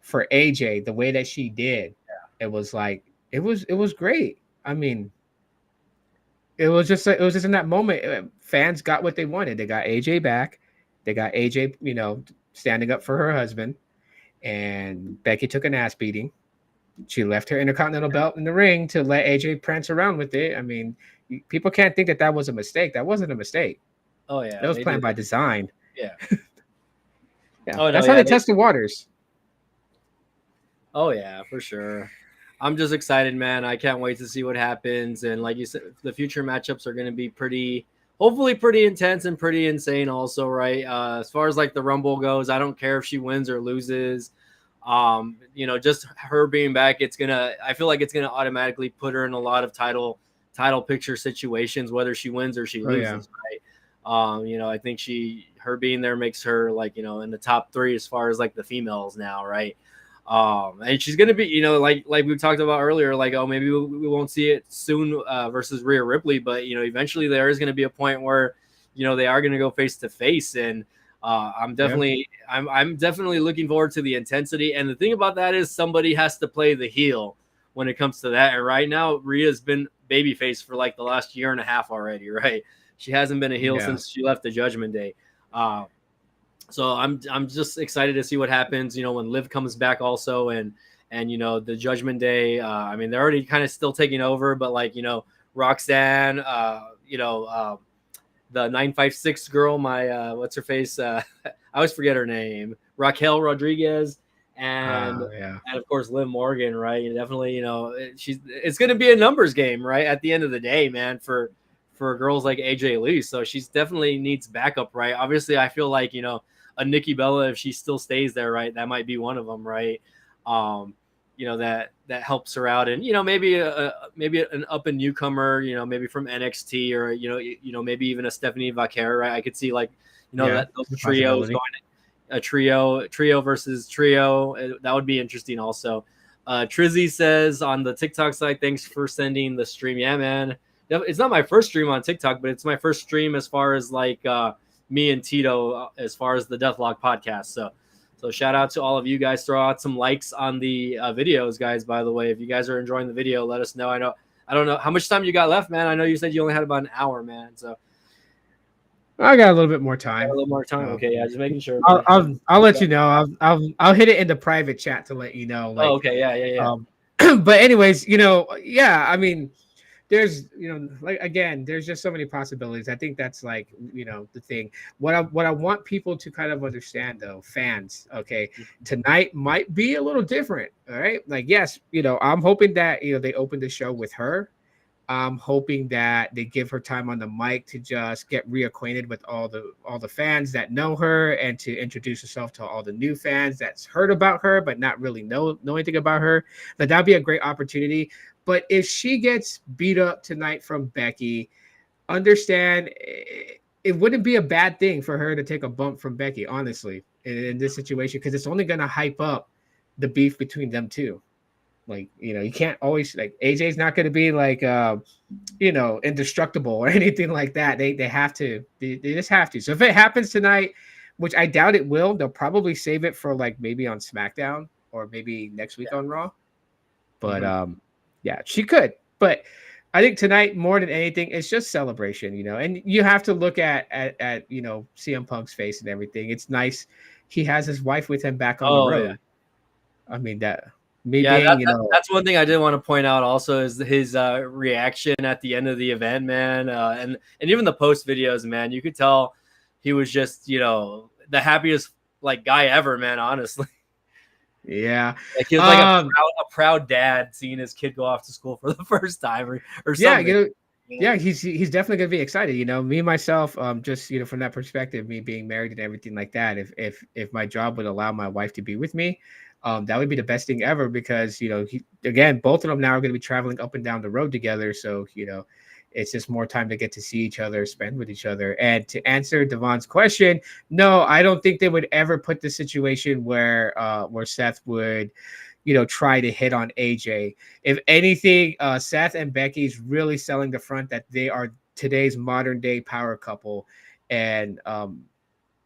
for AJ the way that she did, it was like it was great. I mean, it was just in that moment, fans got what they wanted. They got AJ back. They got AJ, you know, standing up for her husband, and Becky took an ass beating. She left her Intercontinental belt in the ring to let AJ prance around with it. I mean, people can't think that that was a mistake. That wasn't a mistake. Oh yeah, That was they planned did. by design. Yeah. Yeah, Oh no, that's how yeah, they test the waters. oh yeah, for sure. I'm just excited, man. I can't wait to see what happens. And like you said, the future matchups are going to be pretty, hopefully, pretty intense and pretty insane. Also, right? As far as like the Rumble goes, I don't care if she wins or loses. You know, just her being back, it's gonna. I feel like it's gonna automatically put her in a lot of title picture situations, whether she wins or she Oh yeah, loses, right? You know, I think her being there makes her like, you know, in the top three as far as like the females now, right? And she's gonna be, you know, like we talked about earlier, like, oh, maybe we won't see it soon versus Rhea Ripley, but you know, eventually there is gonna be a point where, you know, they are gonna go face to face, and yeah, I'm definitely looking forward to the intensity. And the thing about that is somebody has to play the heel when it comes to that. And right now, Rhea's been babyface for like the last year and a half already, right? She hasn't been a heel yeah. since she left the Judgment Day. So I'm just excited to see what happens, you know, when Liv comes back also, and you know, the Judgment Day. I mean, they're already kind of still taking over, but like, you know, Roxanne, you know, the 956 girl, my what's her face? I always forget her name. Raquel Rodriguez, and Yeah, and of course Liv Morgan, right? And definitely, you know, it's going to be a numbers game, right? At the end of the day, man, for girls like AJ Lee. So she's definitely needs backup, right? Obviously, I feel like, you know, a Nikki Bella, if she still stays there, right, that might be one of them, right? Um, you know, that helps her out, and you know, maybe maybe an up and newcomer, you know, maybe from NXT, or you know, maybe even a Stephanie Vaquer, right? I could see like, you know, yeah. that those It's a trios possibility. going a trio versus trio. That would be interesting also. Trizzy says on the TikTok side, thanks for sending the stream. Yeah, man. It's not my first stream on TikTok, but it's my first stream as far as like me and Tito as far as the Deathlock podcast. So shout out to all of you guys. Throw out some likes on the videos, guys. By the way, if you guys are enjoying the video, let us know. I don't know how much time you got left, man. I know you said you only had about an hour, man. So I got a little bit more got time. a little more time. Okay, yeah, just making sure. I'll let you know. I'll hit it in the private chat to let you know. Like, oh, okay, yeah. But anyways, yeah. I mean, there's like again, there's just so many possibilities. I think that's like the thing. What I want people to kind of understand though, fans. Okay, tonight might be a little different. All right, like yes, I'm hoping that they open the show with her. I'm hoping that they give her time on the mic to just get reacquainted with all the fans that know her and to introduce herself to all the new fans that's heard about her but not really know anything about her. That'd be a great opportunity. But if she gets beat up tonight from Becky, understand it wouldn't be a bad thing for her to take a bump from Becky, honestly, in this situation, because it's only going to hype up the beef between them two. Like, you can't always, like, AJ's not going to be like, indestructible or anything like that. They have to, they just have to. So if it happens tonight, which I doubt it will, they'll probably save it for like maybe on SmackDown or maybe next week on Raw. But yeah, she could. But I think tonight, more than anything, it's just celebration, and you have to look at CM Punk's face and everything. It's nice. He has his wife with him back on the road. Yeah. I mean, that. That's one thing I did want to point out also is his reaction at the end of the event, man, and even the post videos, man. You could tell he was just the happiest like guy ever, man. Honestly, yeah, like he was like a proud dad seeing his kid go off to school for the first time or something. Yeah, he's definitely gonna be excited. Me myself, just from that perspective, me being married and everything like that. If my job would allow my wife to be with me, that would be the best thing ever because again, both of them now are going to be traveling up and down the road together. So it's just more time to get to see each other, spend with each other. And to answer Devon's question, no, I don't think they would ever put the situation where Seth would try to hit on AJ. If anything, Seth and Becky's really selling the front that they are today's modern day power couple. And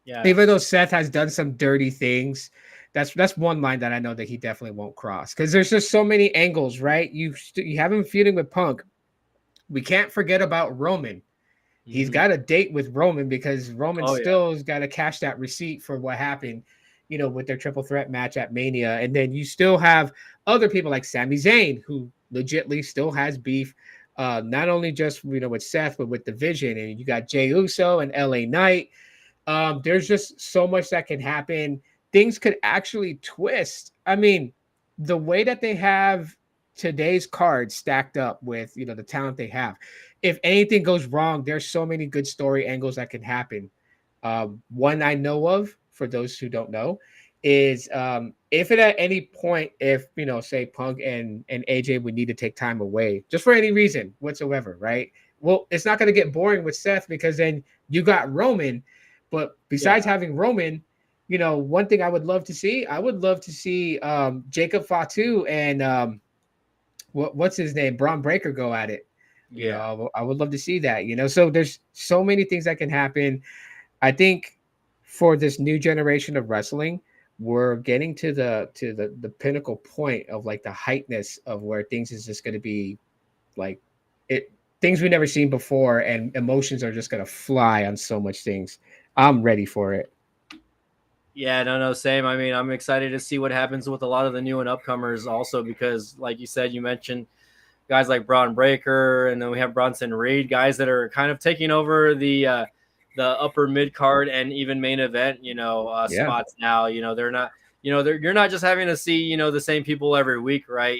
even though Seth has done some dirty things, that's one line that I know that he definitely won't cross because there's just so many angles, right? You have him feuding with Punk. We can't forget about Roman. He's got a date with Roman because Roman still has got to cash that receipt for what happened, with their triple threat match at Mania. And then you still have other people like Sami Zayn, who legitly still has beef, not only just, with Seth, but with the Vision. And you got Jey Uso and LA Knight. There's just so much that can happen. Things could actually twist. I mean, the way that they have today's cards stacked up with, the talent they have, if anything goes wrong, there's so many good story angles that can happen. One I know of, for those who don't know, is if it at any point, if say Punk and AJ would need to take time away just for any reason whatsoever, right? Well, it's not going to get boring with Seth because then you got Roman. But besides having Roman, one thing I would love to see Jacob Fatu and what's his name, Braun Breaker go at it. I would love to see that. So there's so many things that can happen. I think for this new generation of wrestling, we're getting to the pinnacle point of like the heightness of where things is just going to be like things we've never seen before, and emotions are just going to fly on so much things. I'm ready for it. Yeah, no, same. I mean, I'm excited to see what happens with a lot of the new and upcomers also because, like you said, you mentioned guys like Braun Breaker, and then we have Bronson Reed, guys that are kind of taking over the upper mid card and even main event, spots now. They're not, you're not just having to see, the same people every week, right?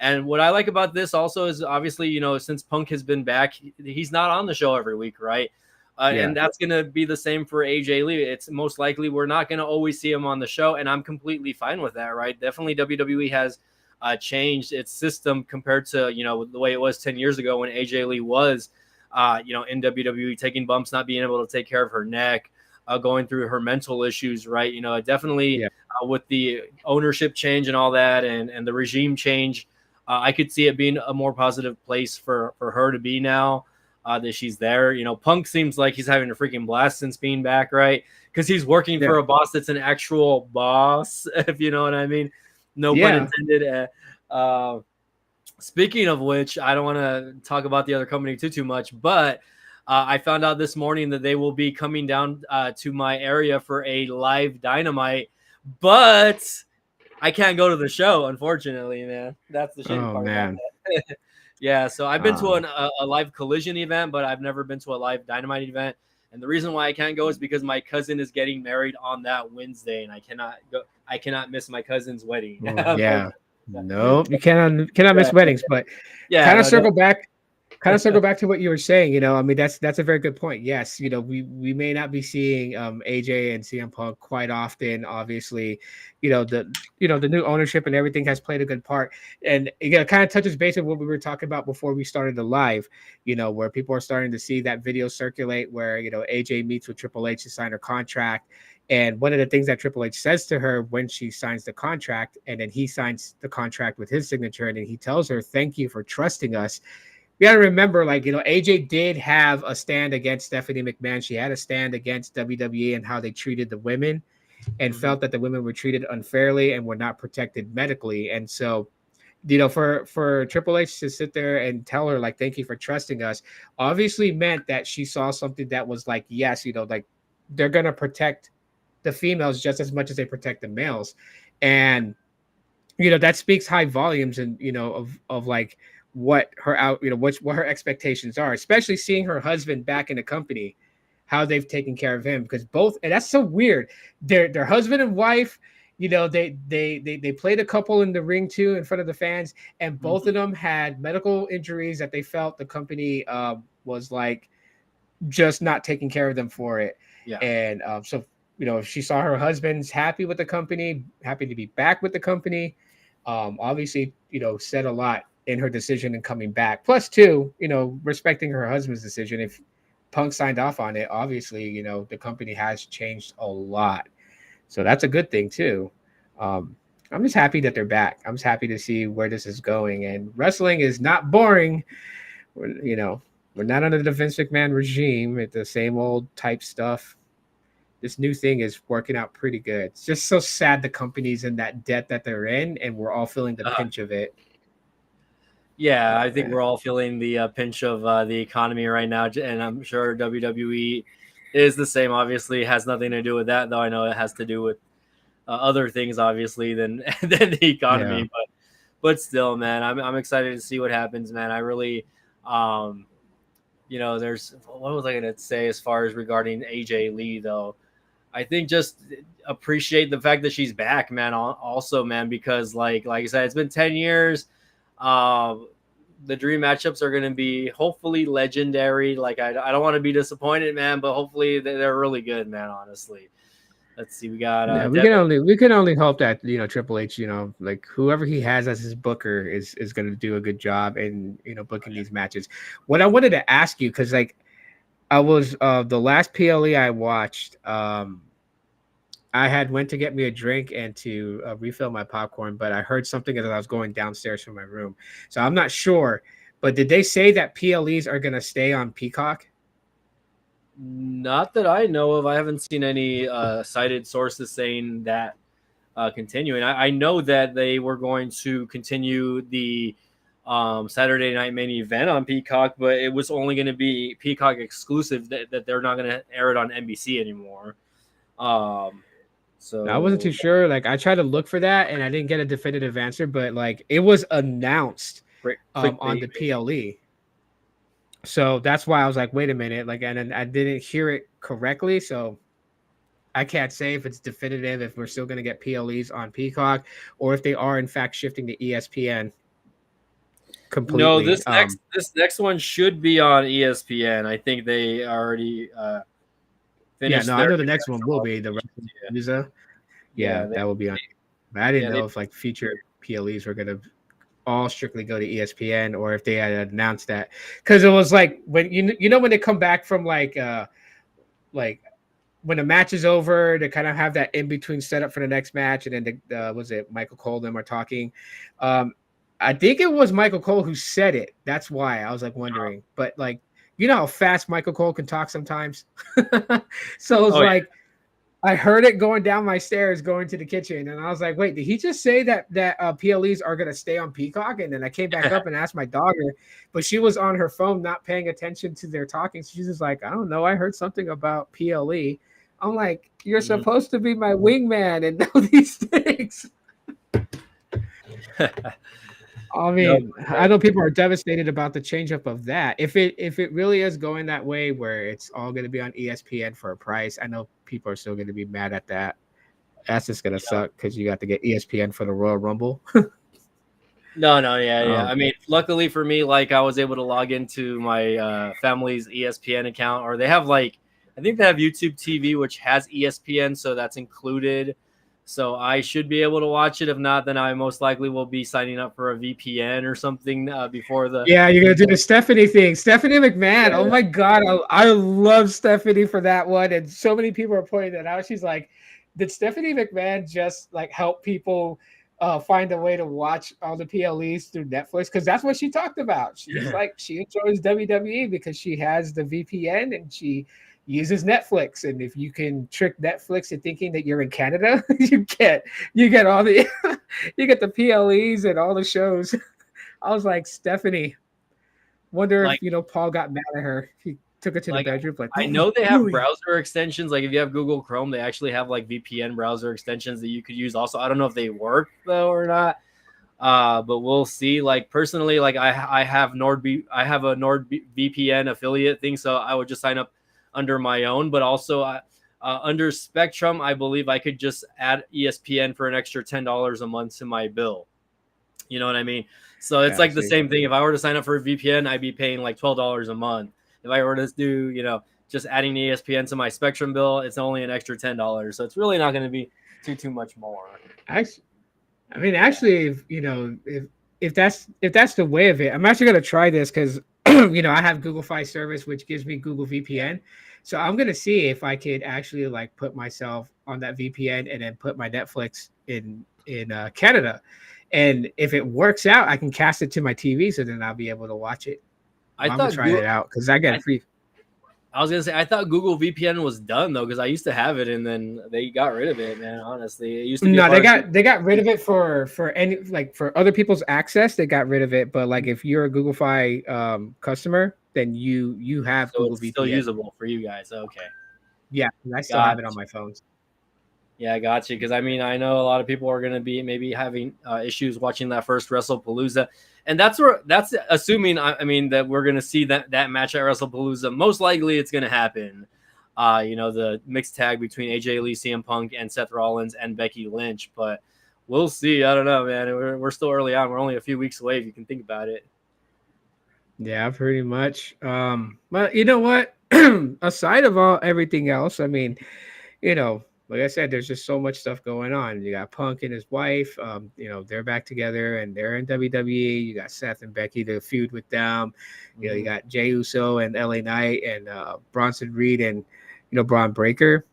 And what I like about this also is obviously, since Punk has been back, he's not on the show every week, right? And that's going to be the same for AJ Lee. It's most likely we're not going to always see him on the show, and I'm completely fine with that, right? Definitely WWE has changed its system compared to, the way it was 10 years ago when AJ Lee was, in WWE, taking bumps, not being able to take care of her neck, going through her mental issues, right? Definitely Yeah. with the ownership change and all that, and the regime change, I could see it being a more positive place for her to be now that she's there. Punk seems like he's having a freaking blast since being back, right? Because he's working Yeah. for a boss that's an actual boss, if you know what I mean. No pun Yeah. intended. Speaking of which, I don't want to talk about the other company too much, but I found out this morning that they will be coming down to my area for a live Dynamite, but I can't go to the show, unfortunately, man. That's the shitty Oh part about man. that. Yeah, so I've been to Um, a live Collision event, but I've never been to a live Dynamite event. And the reason why I can't go is because my cousin is getting married on that Wednesday, and I cannot go. I cannot miss my cousin's wedding. yeah. Nope. You cannot miss weddings, but Yeah, kind of no, circle back to what you were saying. I mean, that's a very good point. Yes, we may not be seeing AJ and CM Punk quite often. Obviously, the new ownership and everything has played a good part. And it kind of touches base on what we were talking about before we started the live. Where people are starting to see that video circulate, where AJ meets with Triple H to sign her contract. And one of the things that Triple H says to her when she signs the contract, and then he signs the contract with his signature, and then he tells her, "Thank you for trusting us." You got to remember, AJ did have a stand against Stephanie McMahon. She had a stand against WWE and how they treated the women, and felt that the women were treated unfairly and were not protected medically. And so, for Triple H to sit there and tell her, like, "Thank you for trusting us," obviously meant that she saw something that was like, yes, like they're gonna protect the females just as much as they protect the males. And that speaks high volumes, and of like what her what her expectations are, especially seeing her husband back in the company, how they've taken care of him. Because both, and that's so weird, their husband and wife, they played a couple in the ring too in front of the fans, and both of them had medical injuries that they felt the company was like just not taking care of them for it. yeah. And so, she saw her husband's happy with the company, happy to be back with the company. Obviously, said a lot in her decision in coming back. Plus, two, respecting her husband's decision. If Punk signed off on it, obviously, the company has changed a lot. So that's a good thing too. I'm just happy that they're back. I'm just happy to see where this is going. And wrestling is not boring. We're not under the Vince McMahon regime. It's the same old type stuff. This new thing is working out pretty good. It's just so sad the company's in that debt that they're in, and we're all feeling the pinch of it. Yeah, I Oh think man. we're all feeling the pinch of the economy right now, and I'm sure WWE is the same. Obviously, it has nothing to do with that, though. I know it has to do with other things, obviously, than than the Yeah. economy. But still, man, I'm excited to see what happens, man. I really, um, there's what was I gonna say as far as regarding AJ Lee though. I think just appreciate the fact that she's back, man. Also, man, because like I said, it's been 10 years. Um, the dream matchups are going to be hopefully legendary. Like I don't want to be disappointed, man, but hopefully they're really good, man. Honestly, let's see. We got Yeah, Devin. we can only hope that Triple H, like whoever he has as his booker is going to do a good job in booking these matches. What I wanted to ask you, because like I was the last PLE I watched, I had went to get me a drink and to refill my popcorn, but I heard something as I was going downstairs from my room, so I'm not sure. But did they say that PLEs are going to stay on Peacock? Not that I know of. I haven't seen any cited sources saying that continuing. I know that they were going to continue the Saturday Night Main Event on Peacock, but it was only going to be Peacock exclusive. That they're not going to air it on NBC anymore. Um, I wasn't too so sure. Like I tried to look for that and I didn't get a definitive answer, but like it was announced on clickbait, the maybe. PLE. So that's why I was like, wait a minute, like, and then I didn't hear it correctly. So I can't say if it's definitive, if we're still going to get PLEs on Peacock, or if they are in fact shifting to ESPN No, completely. this next one should be on ESPN. I think they already Yeah, finished no, I their know the next one contractual will be the obligations. Yeah, Yakuza. Yeah, yeah, that will be on. But I didn't yeah, they know if like future PLEs were going to all strictly go to ESPN, or if they had announced that, because it was like when when they come back from like when the match is over, to kind of have that in between setup for the next match, and then was it Michael Cole them are talking. Um, I think it was Michael Cole who said it. That's why I was like wondering, but like you know how fast Michael Cole can talk sometimes. So it's Oh yeah. like I heard it going down my stairs, going to the kitchen, and I was like, "Wait, did he just say that PLEs are gonna stay on Peacock?" And then I came back up and asked my daughter, but she was on her phone, not paying attention to their talking. So she's just like, "I don't know. I heard something about PLE." I'm like, "You're Mhm. supposed to be my wingman and know these things." I No, mean, I know people are devastated about the change up of that. If it really is going that way, where it's all going to be on ESPN for a price, I know people are still going to be mad at that. That's just gonna yeah. suck because you got to get ESPN for the Royal Rumble. No, yeah, yeah. um, I mean, luckily for me, like I was able to log into my family's ESPN account, or they have like, I think they have YouTube TV, which has ESPN, so that's included. So I should be able to watch it. If not, then I most likely will be signing up for a VPN or something before the. yeah, you're gonna do the Stephanie thing. Stephanie McMahon. Oh Yeah, my god, I love Stephanie for that one, and so many people are pointing that out. She's like, did Stephanie McMahon just like help people find a way to watch all the PLEs through Netflix? Because that's what she talked about. She's like, she enjoys WWE because she has the VPN and she uses Netflix. And if you can trick Netflix into thinking that you're in Canada, you get all the you get the PLEs and all the shows. I was like, Stephanie, wonder if like Paul got mad at her. He took her to the like bedroom, like, I what were know you they have doing? browser extensions. Like if you have Google Chrome, they actually have like VPN browser extensions that you could use. Also, I don't know if they work though or not. But we'll see. Like personally, like I have I have a NordVPN affiliate thing, so I would just sign up under my own. But also, under Spectrum, I believe I could just add ESPN for an extra $10 a month to my bill. You know what I mean? So it's Yeah, I like the see. same thing. If I were to sign up for a VPN, I'd be paying like $12 a month. If I were to do, just adding ESPN to my Spectrum bill, it's only an extra $10. So it's really not going to be too much more. Actually, I mean, actually, if that's the way of it, I'm actually gonna try this because I have Google Fi service, which gives me Google VPN. So I'm gonna see if I could actually like put myself on that VPN and then put my Netflix in Canada. And if it works out, I can cast it to my TV, so then I'll be able to watch it. I Well, I'm gonna thought try it out because I get I it free. I was gonna say I thought Google VPN was done though because I used to have it and then they got rid of it. Man, honestly, it used to be a No, part they of. got rid of it for any like for other people's access. They got rid of it, but like if you're a Google Fi customer, then you have So Google it's still VPN. usable for you guys. Okay, Yeah, I still have got it on my phones. yeah, I got you. Because I mean, I know a lot of people are gonna be maybe having issues watching that first WrestlePalooza, and that's assuming I mean that we're gonna see that match at WrestlePalooza. Most likely, it's gonna happen. The mixed tag between AJ Lee, CM Punk, and Seth Rollins and Becky Lynch. But we'll see. I don't know, man. We're still early on. We're only a few weeks away if you can think about it. Yeah, pretty much. But you know what? Aside of all everything else, I mean, like I said, there's just so much stuff going on. You got Punk and his wife. They're back together and they're in WWE. You got Seth and Becky to feud with them. You Mhm. got Jey Uso and LA Knight and Bronson Reed and Braun Breaker.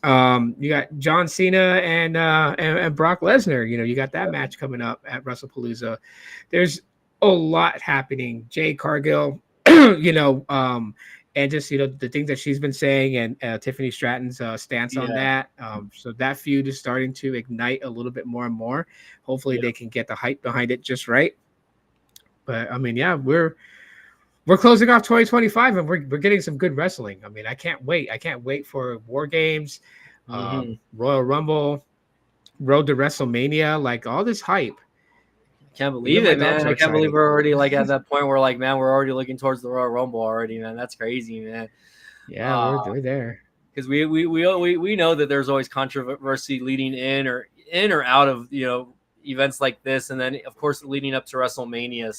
You got John Cena and Brock Lesnar. You got that match coming up at WrestlePalooza. There's a lot happening. Jay Cargill, and just the things that she's been saying, and Tiffany Stratton's stance on Yeah, that. So that feud is starting to ignite a little bit more and more. Hopefully, yeah. they can get the hype behind it just right. But I mean, yeah, we're closing off 2025 and we're getting some good wrestling. I mean, I can't wait. I can't wait for War Games, Hmm. Royal Rumble, Road to WrestleMania, like all this hype. Can't Even believe my it, dogs man. are I can't believe excited. we're already like at that point where like, man, we're already looking towards the Royal Rumble already, man. That's crazy, man. Yeah, we're there. Because we know that there's always controversy leading in or out of events like this, and then of course leading up to WrestleMania.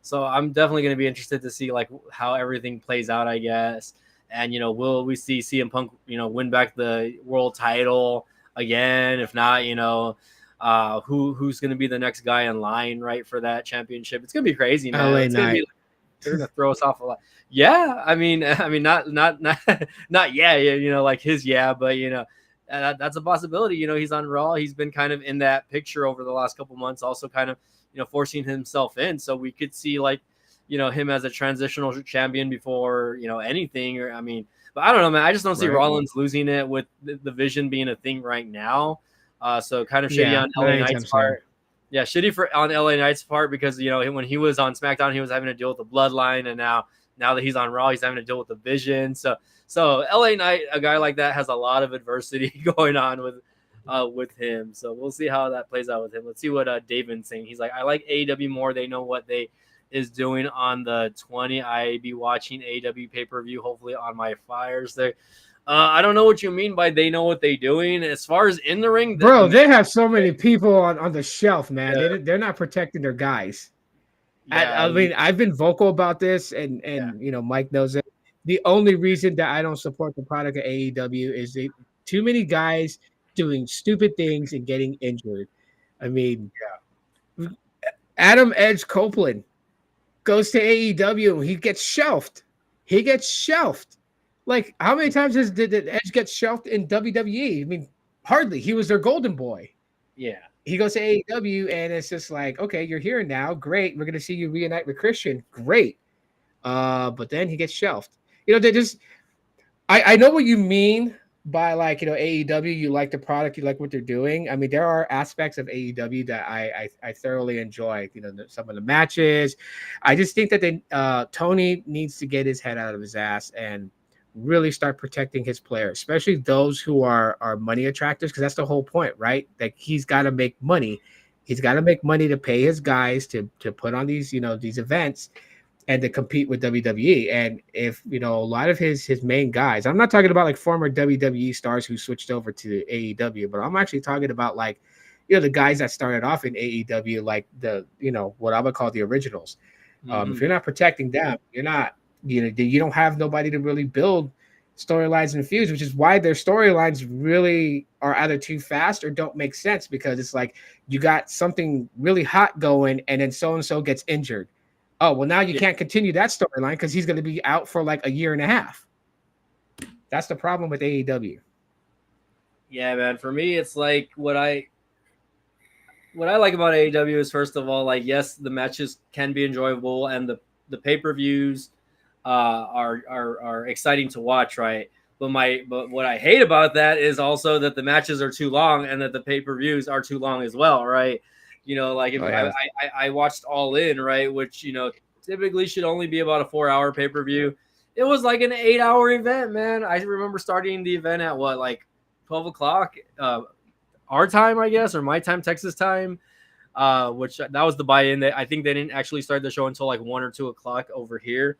So I'm definitely going to be interested to see like how everything plays out, I guess. And will we see CM Punk win back the world title again? If not, who's going to be the next guy in line, right, for that championship? It's going to be crazy, man. LA It's going to be Knight. they're gonna throw us off a lot. Yeah, not yeah, like his but that's a possibility. He's on Raw. He's been kind of in that picture over the last couple months, also kind of forcing himself in. So we could see like him as a transitional champion before anything. Or but I don't know, man. I just don't see Rollins losing it with the Vision being a thing right now. So kind of shitty on LA Knight's part. Yeah, shitty on LA Knight's part because when he was on SmackDown, he was having to deal with the Bloodline, and now that he's on Raw, he's having to deal with the Vision. So LA Knight, a guy like that, has a lot of adversity going on with him. So we'll see how that plays out with him. Let's see what David's saying. He's like, I like AEW more. They know what they is doing on the 20. I be watching AEW pay-per-view, hopefully on my Fires there. I don't know what you mean by they know what they're doing. As far as in the ring, bro, they have so many people on the shelf, man. Yeah. They're not protecting their guys. Yeah, I mean, I've been vocal about this, and Mike knows it. The only reason that I don't support the product of AEW is too many guys doing stupid things and getting injured. I mean, Adam Edge Copeland goes to AEW and he gets shelved. Like, how many times did Edge get shelved in WWE? I mean, hardly. He was their golden boy. Yeah. He goes to AEW and it's just like, okay, you're here now. Great. We're going to see you reunite with Christian. Great. But then he gets shelved. They just, I know what you mean by like, AEW, you like the product, you like what they're doing. I mean, there are aspects of AEW that I thoroughly enjoy, some of the matches. I just think that Tony needs to get his head out of his ass and really start protecting his players, especially those who are money attractors, because that's the whole point, right? Like, he's got to make money. He's got to make money to pay his guys to put on these, these events and to compete with WWE. And if, a lot of his main guys, I'm not talking about like former WWE stars who switched over to AEW, but I'm actually talking about like, the guys that started off in AEW, like the, what I would call the originals. If you're not protecting them, you're not, you don't have nobody to really build storylines and feuds, which is why their storylines really are either too fast or don't make sense, because it's like you got something really hot going and then so-and-so gets injured. Oh, well, now you can't continue that storyline because he's going to be out for like a year and a half. That's the problem with AEW. Yeah, man. For me, it's like what I like about AEW is, first of all, like, yes, the matches can be enjoyable and the pay-per-views are exciting to watch, right? But what I hate about that is also that the matches are too long and that the pay-per-views are too long as well, right? Like if I watched All In, right, which typically should only be about a 4-hour pay-per-view. It was like an 8-hour event, man. I remember starting the event at like 12 o'clock our time, I guess, or my time, Texas time, which that was the buy-in. I think they didn't actually start the show until like 1 or 2 o'clock over here.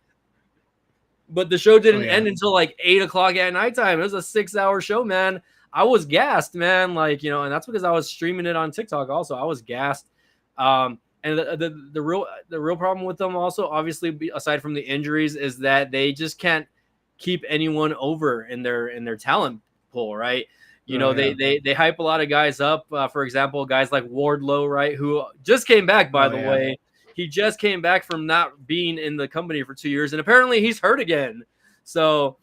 But the show didn't end until like 8 o'clock at nighttime. It was a 6-hour show, man. I was gassed, man. Like, and that's because I was streaming it on TikTok also. I was gassed. And the real problem with them also, obviously, aside from the injuries, is that they just can't keep anyone over in their talent pool, right? They hype a lot of guys up. For example, guys like Wardlow, right, who just came back, by the way. He just came back from not being in the company for 2 years, and apparently he's hurt again. So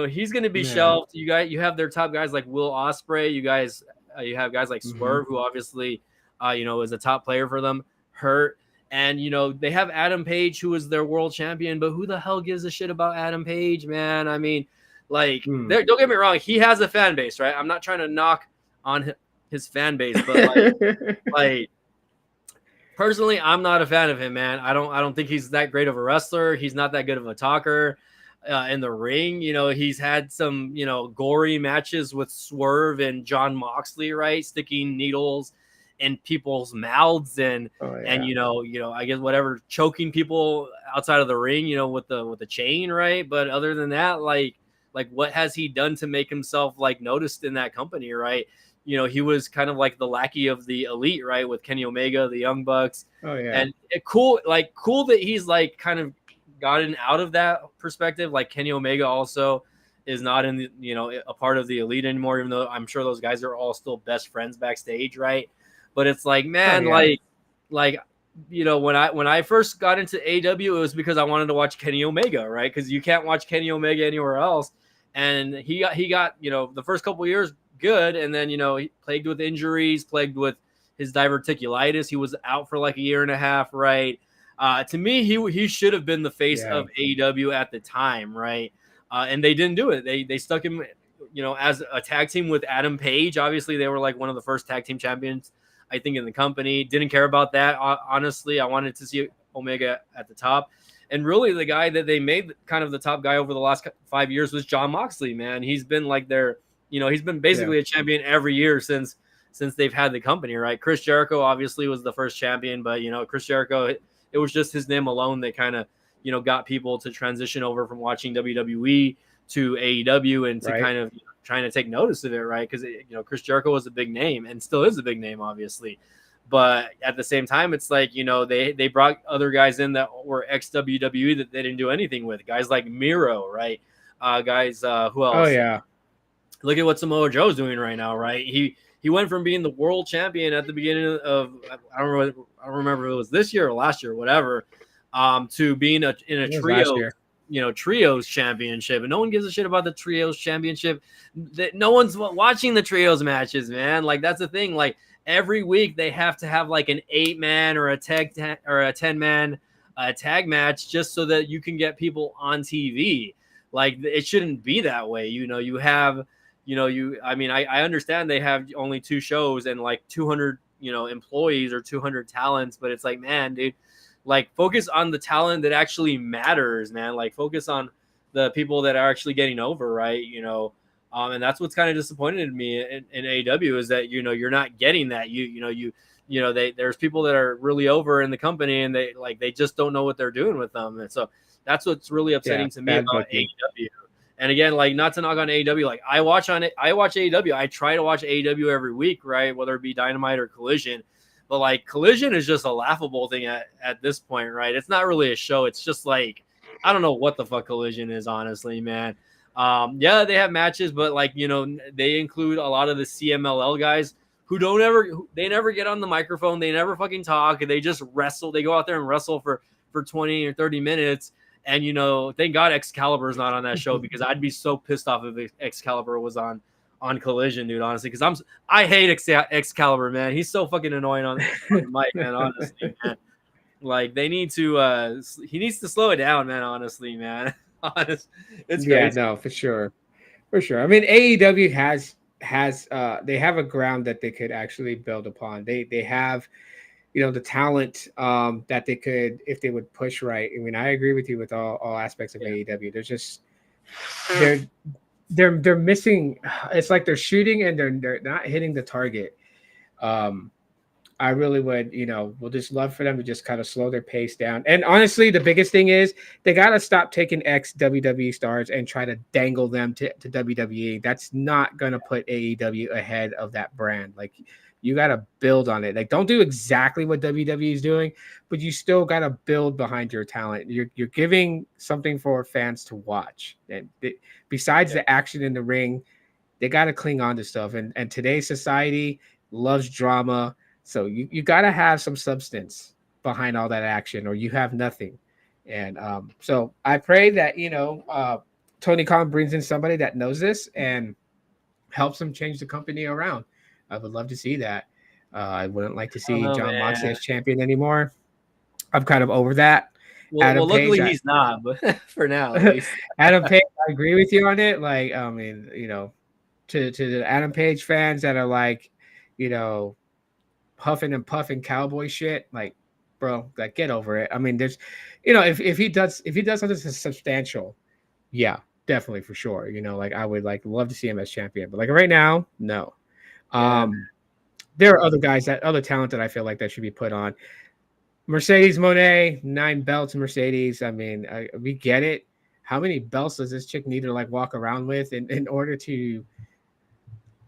he's going to be shelved. You have their top guys like Will Ospreay. You have guys like Swerve, who obviously, is a top player for them, hurt. And, they have Adam Page, who is their world champion, but who the hell gives a shit about Adam Page, man? I mean, like, don't get me wrong. He has a fan base, right? I'm not trying to knock on his fan base, but like personally, I'm not a fan of him, man. I don't think he's that great of a wrestler. He's not that good of a talker in the ring. He's had some, gory matches with Swerve and John Moxley, right? Sticking needles in people's mouths and I guess whatever, choking people outside of the ring, with the chain, right? But other than that, like what has he done to make himself like noticed in that company, right? He was kind of like the lackey of the Elite, right? With Kenny Omega, the Young Bucks. And cool that he's like kind of gotten out of that perspective. Like Kenny Omega also is not in the, a part of the Elite anymore, even though I'm sure those guys are all still best friends backstage, right? But it's like, man, like when I first got into AEW, it was because I wanted to watch Kenny Omega, right? Because you can't watch Kenny Omega anywhere else. And he got the first couple years good, and then he plagued with injuries, plagued with his diverticulitis. He was out for like a year and a half, right? To me, he should have been the face Yeah. of AEW at the time, right? And they didn't do it. They stuck him, as a tag team with Adam Page. Obviously, they were like one of the first tag team champions, I think, in the company. Didn't care about that. Honestly, I wanted to see Omega at the top. And really, the guy that they made kind of the top guy over the last 5 years was Jon Moxley, man. He's been like he's been basically a champion every year since they've had the company, right? Chris Jericho obviously was the first champion, but Chris Jericho, it was just his name alone that kind of got people to transition over from watching WWE to AEW and to kind of trying to take notice of it, right? Because Chris Jericho was a big name and still is a big name, obviously. But at the same time, it's like they brought other guys in that were ex WWE that they didn't do anything with. Guys like Miro, right? Who else? Oh yeah. Look at what Samoa Joe's doing right now, right? He went from being the world champion at the beginning of I don't remember if it was this year or last year, or whatever, to being in a trios championship, and no one gives a shit about the trios championship. No one's watching the trios matches, man. Like that's the thing. Like every week they have to have like an 8-man or a 10-man tag match just so that you can get people on TV. Like it shouldn't be that way. You have. I understand they have only 2 shows and like 200, employees or 200 talents, but it's like, man, dude, like focus on the talent that actually matters, man. Like focus on the people that are actually getting over, right? And that's what's kind of disappointed me in AEW is that, you're not getting that. There's people that are really over in the company and they just don't know what they're doing with them. And so that's what's really upsetting to me about AEW. And again, like not to knock on AEW, like I watch AEW. I try to watch AEW every week, right? Whether it be Dynamite or Collision. But like Collision is just a laughable thing at this point, right? It's not really a show. It's just like, I don't know what the fuck Collision is, honestly, man. Yeah, they have matches, but like, they include a lot of the CMLL guys who they never get on the microphone. They never fucking talk. They just wrestle. They go out there and wrestle for 20 or 30 minutes. And, thank God Excalibur is not on that show because I'd be so pissed off if Excalibur was on Collision, dude, honestly, because I hate Excalibur, man. He's so fucking annoying on the mic, man, honestly, man. Like, he needs to slow it down, man, honestly, man. It's crazy. Yeah, no, for sure. For sure. I mean, AEW has they have a ground that they could actually build upon. They have the talent that they could, if they would push right. I mean, I agree with you with all aspects of AEW. There's just they're missing. It's like they're shooting and they're not hitting the target. I really would, would just love for them to just kind of slow their pace down. And honestly, the biggest thing is they got to stop taking ex WWE stars and try to dangle them to WWE. That's not going to put AEW ahead of that brand. Like, you got to build on it. Like, don't do exactly what WWE is doing, but you still got to build behind your talent. You're giving something for fans to watch. And besides the action in the ring, they got to cling on to stuff. And today's society loves drama. So you got to have some substance behind all that action, or you have nothing. And so I pray that, Tony Khan brings in somebody that knows this and helps them change the company around. I would love to see that. I wouldn't like to see Jon Moxley as champion anymore. I'm kind of over that. Well, luckily he's not, but for now, at least. Adam Page, I agree with you on it. Like, I mean, to the Adam Page fans that are like, huffing and puffing cowboy shit, like, bro, like, get over it. I mean, there's, if he does something substantial, yeah, definitely for sure. Like, I would love to see him as champion, but like right now, no. There are other talent that I feel like that should be put on. Mercedes Moné, 9 belts. Mercedes. I mean, we get it. How many belts does this chick need to walk around with in order to?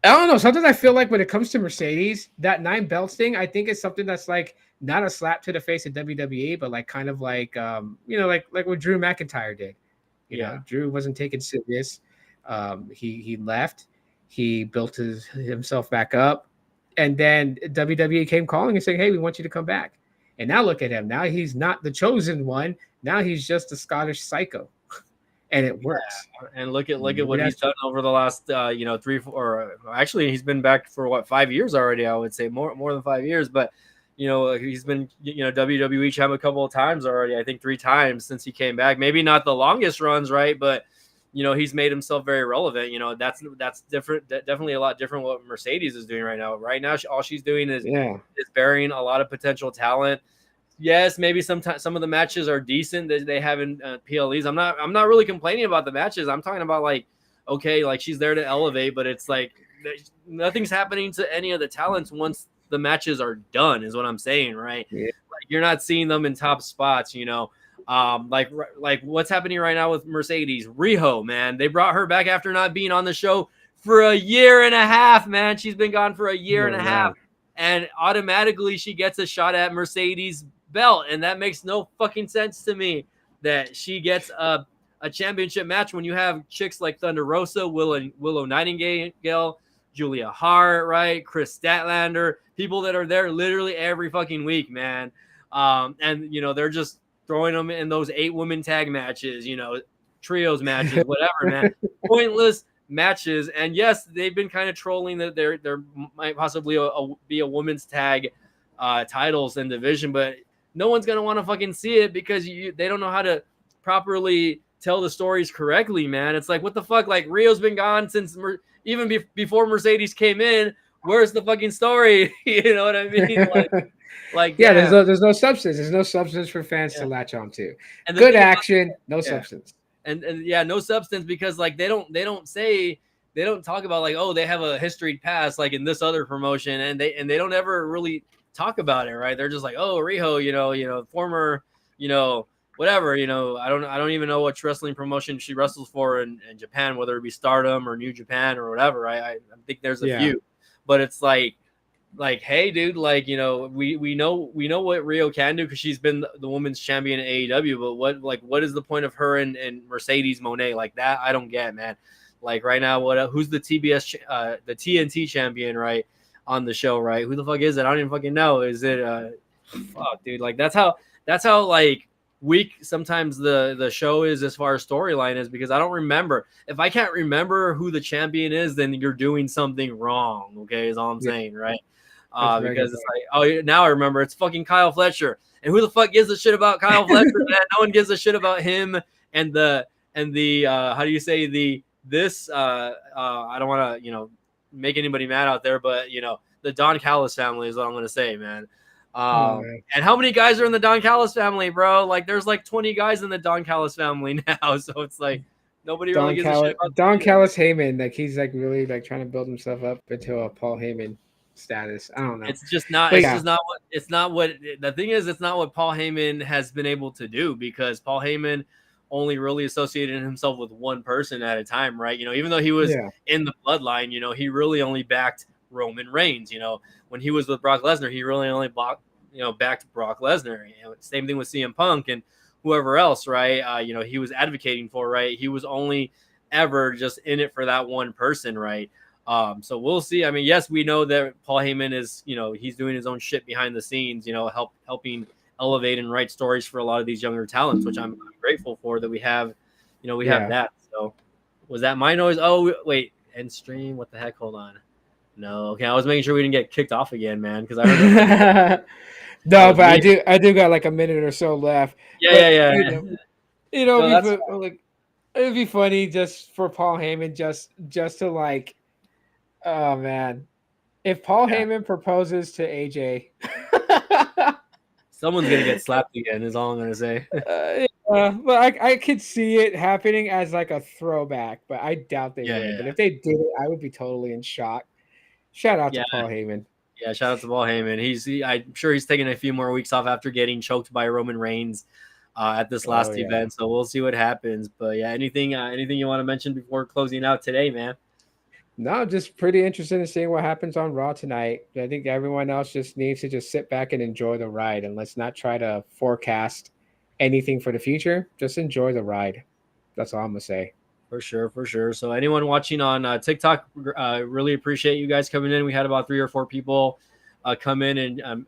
I don't know. Sometimes I feel like when it comes to Mercedes, that 9 belts thing, I think it's something that's like not a slap to the face of WWE, but like kind of like like what Drew McIntyre did. You know, Drew wasn't taken serious. He left. He built himself back up, and then WWE came calling and saying, "Hey, we want you to come back." And now look at him. Now he's not the chosen one. Now he's just a Scottish psycho, and it works. And look at Maybe what he's done over the last 3 4, or actually he's been back for what, 5 years already. I would say more than 5 years, but he's been WWE champ a couple of times already. I think 3 times since he came back. Maybe not the longest runs, right? But he's made himself very relevant. That's different. Definitely a lot different what Mercedes is doing right now. Right now, all she's doing is burying a lot of potential talent. Yes, maybe sometimes some of the matches are decent that they have in PLEs. I'm not really complaining about the matches. I'm talking about like she's there to elevate, but it's like nothing's happening to any of the talents once the matches are done, is what I'm saying, right? Yeah. Like you're not seeing them in top spots, like what's happening right now with Mercedes. Riho, man, they brought her back after not being on the show for a year and a half, man. She's been gone for a year and a half, and automatically she gets a shot at Mercedes belt, and that makes no fucking sense to me that she gets a championship match when you have chicks like Thunder Rosa, Willow Nightingale, Julia Hart, right? Chris Statlander, people that are there literally every fucking week, man. And they're just throwing them in those 8-woman tag matches, trios matches, whatever, man. Pointless matches. And yes, they've been kind of trolling that there might possibly be a women's tag titles and division, but no one's gonna want to fucking see it because they don't know how to properly tell the stories correctly, man. It's like, what the fuck? Like, Rio's been gone since even before Mercedes came in. Where's the fucking story? You know what I mean? Yeah, there's no substance. There's no substance for fans to latch on to. And good action, no substance. And no substance, because like they don't talk about like, oh, they have a history past like in this other promotion, and they don't ever really talk about it, right? They're just like, oh, Riho, former, whatever, I don't even know which wrestling promotion she wrestles for in Japan, whether it be Stardom or New Japan or whatever. Right? I think there's a few, but it's like, hey, dude, like, we know what Rio can do because she's been the women's champion in AEW, but what is the point of her and Mercedes Moné? Like, that I don't get, man. Like right now, who's the the TNT champion, right, on the show, right? Who the fuck is it? I don't even fucking know. Is it fuck, dude? Like that's how like weak sometimes the show is as far as storyline is, because I don't remember. If I can't remember who the champion is, then you're doing something wrong. Okay, is all I'm saying, right? Because it's like, oh, now I remember, it's fucking Kyle Fletcher, and who the fuck gives a shit about Kyle Fletcher? Man? No one gives a shit about him and the how do you say I don't want to make anybody mad out there, but the Don Callis family is what I'm going to say, man. And how many guys are in the Don Callis family, bro? Like, there's like 20 guys in the Don Callis family now, so it's like nobody really gives a shit about Don Callis Heyman. Like, he's like really like trying to build himself up into a Paul Heyman status. I don't know. It's just not. It's not what the thing is. It's not what Paul Heyman has been able to do, because Paul Heyman only really associated himself with one person at a time, right? Even though he was in the bloodline, he really only backed Roman Reigns. When he was with Brock Lesnar, he really only backed Brock Lesnar. Same thing with CM Punk and whoever else, right? He was advocating for, right? He was only ever just in it for that one person, right? So we'll see. I mean, yes, we know that Paul Heyman is, he's doing his own shit behind the scenes, helping elevate and write stories for a lot of these younger talents, which I'm grateful for that we have, have that. So was that my noise? Oh, wait, end stream. What the heck? Hold on. No. Okay. I was making sure we didn't get kicked off again, man. Cause I heard no, but I do got like a minute or so left. Yeah. It'd be funny just for Paul Heyman, just to like, oh man, if Paul Heyman proposes to AJ, someone's gonna get slapped again. Is all I'm gonna say. But I could see it happening as like a throwback, but I doubt they would. But if they did it, I would be totally in shock. Shout out to Paul Heyman. Yeah, shout out to Paul Heyman. I'm sure he's taking a few more weeks off after getting choked by Roman Reigns at this last event. So we'll see what happens. But yeah, anything you want to mention before closing out today, man? No, just pretty interested in seeing what happens on Raw tonight. I think everyone else just needs to just sit back and enjoy the ride, and let's not try to forecast anything for the future. Just enjoy the ride. That's all I'm gonna say. For sure. So anyone watching on TikTok, really appreciate you guys coming in. We had about 3 or 4 people come in and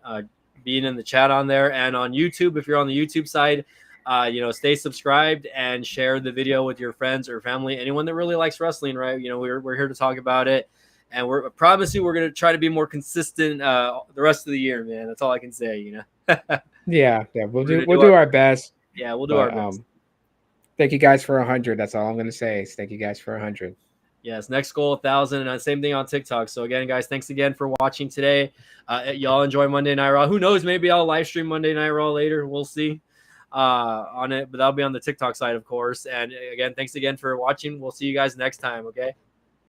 being in the chat on there. And on YouTube, if you're on the YouTube side, stay subscribed and share the video with your friends or family, anyone that really likes wrestling, right? We're here to talk about it. And I promise you, we're going to try to be more consistent the rest of the year, man. That's all I can say, Yeah, we'll do our best. Yeah, we'll do our best. Thank you guys for 100. That's all I'm going to say is thank you guys for 100. Yes, next goal 1,000, and same thing on TikTok. So again, guys, thanks again for watching today. Y'all enjoy Monday Night Raw. Who knows? Maybe I'll live stream Monday Night Raw later. We'll see on it, but that'll be on the TikTok side, of course. And again, thanks again for watching. We'll see you guys next time. Okay.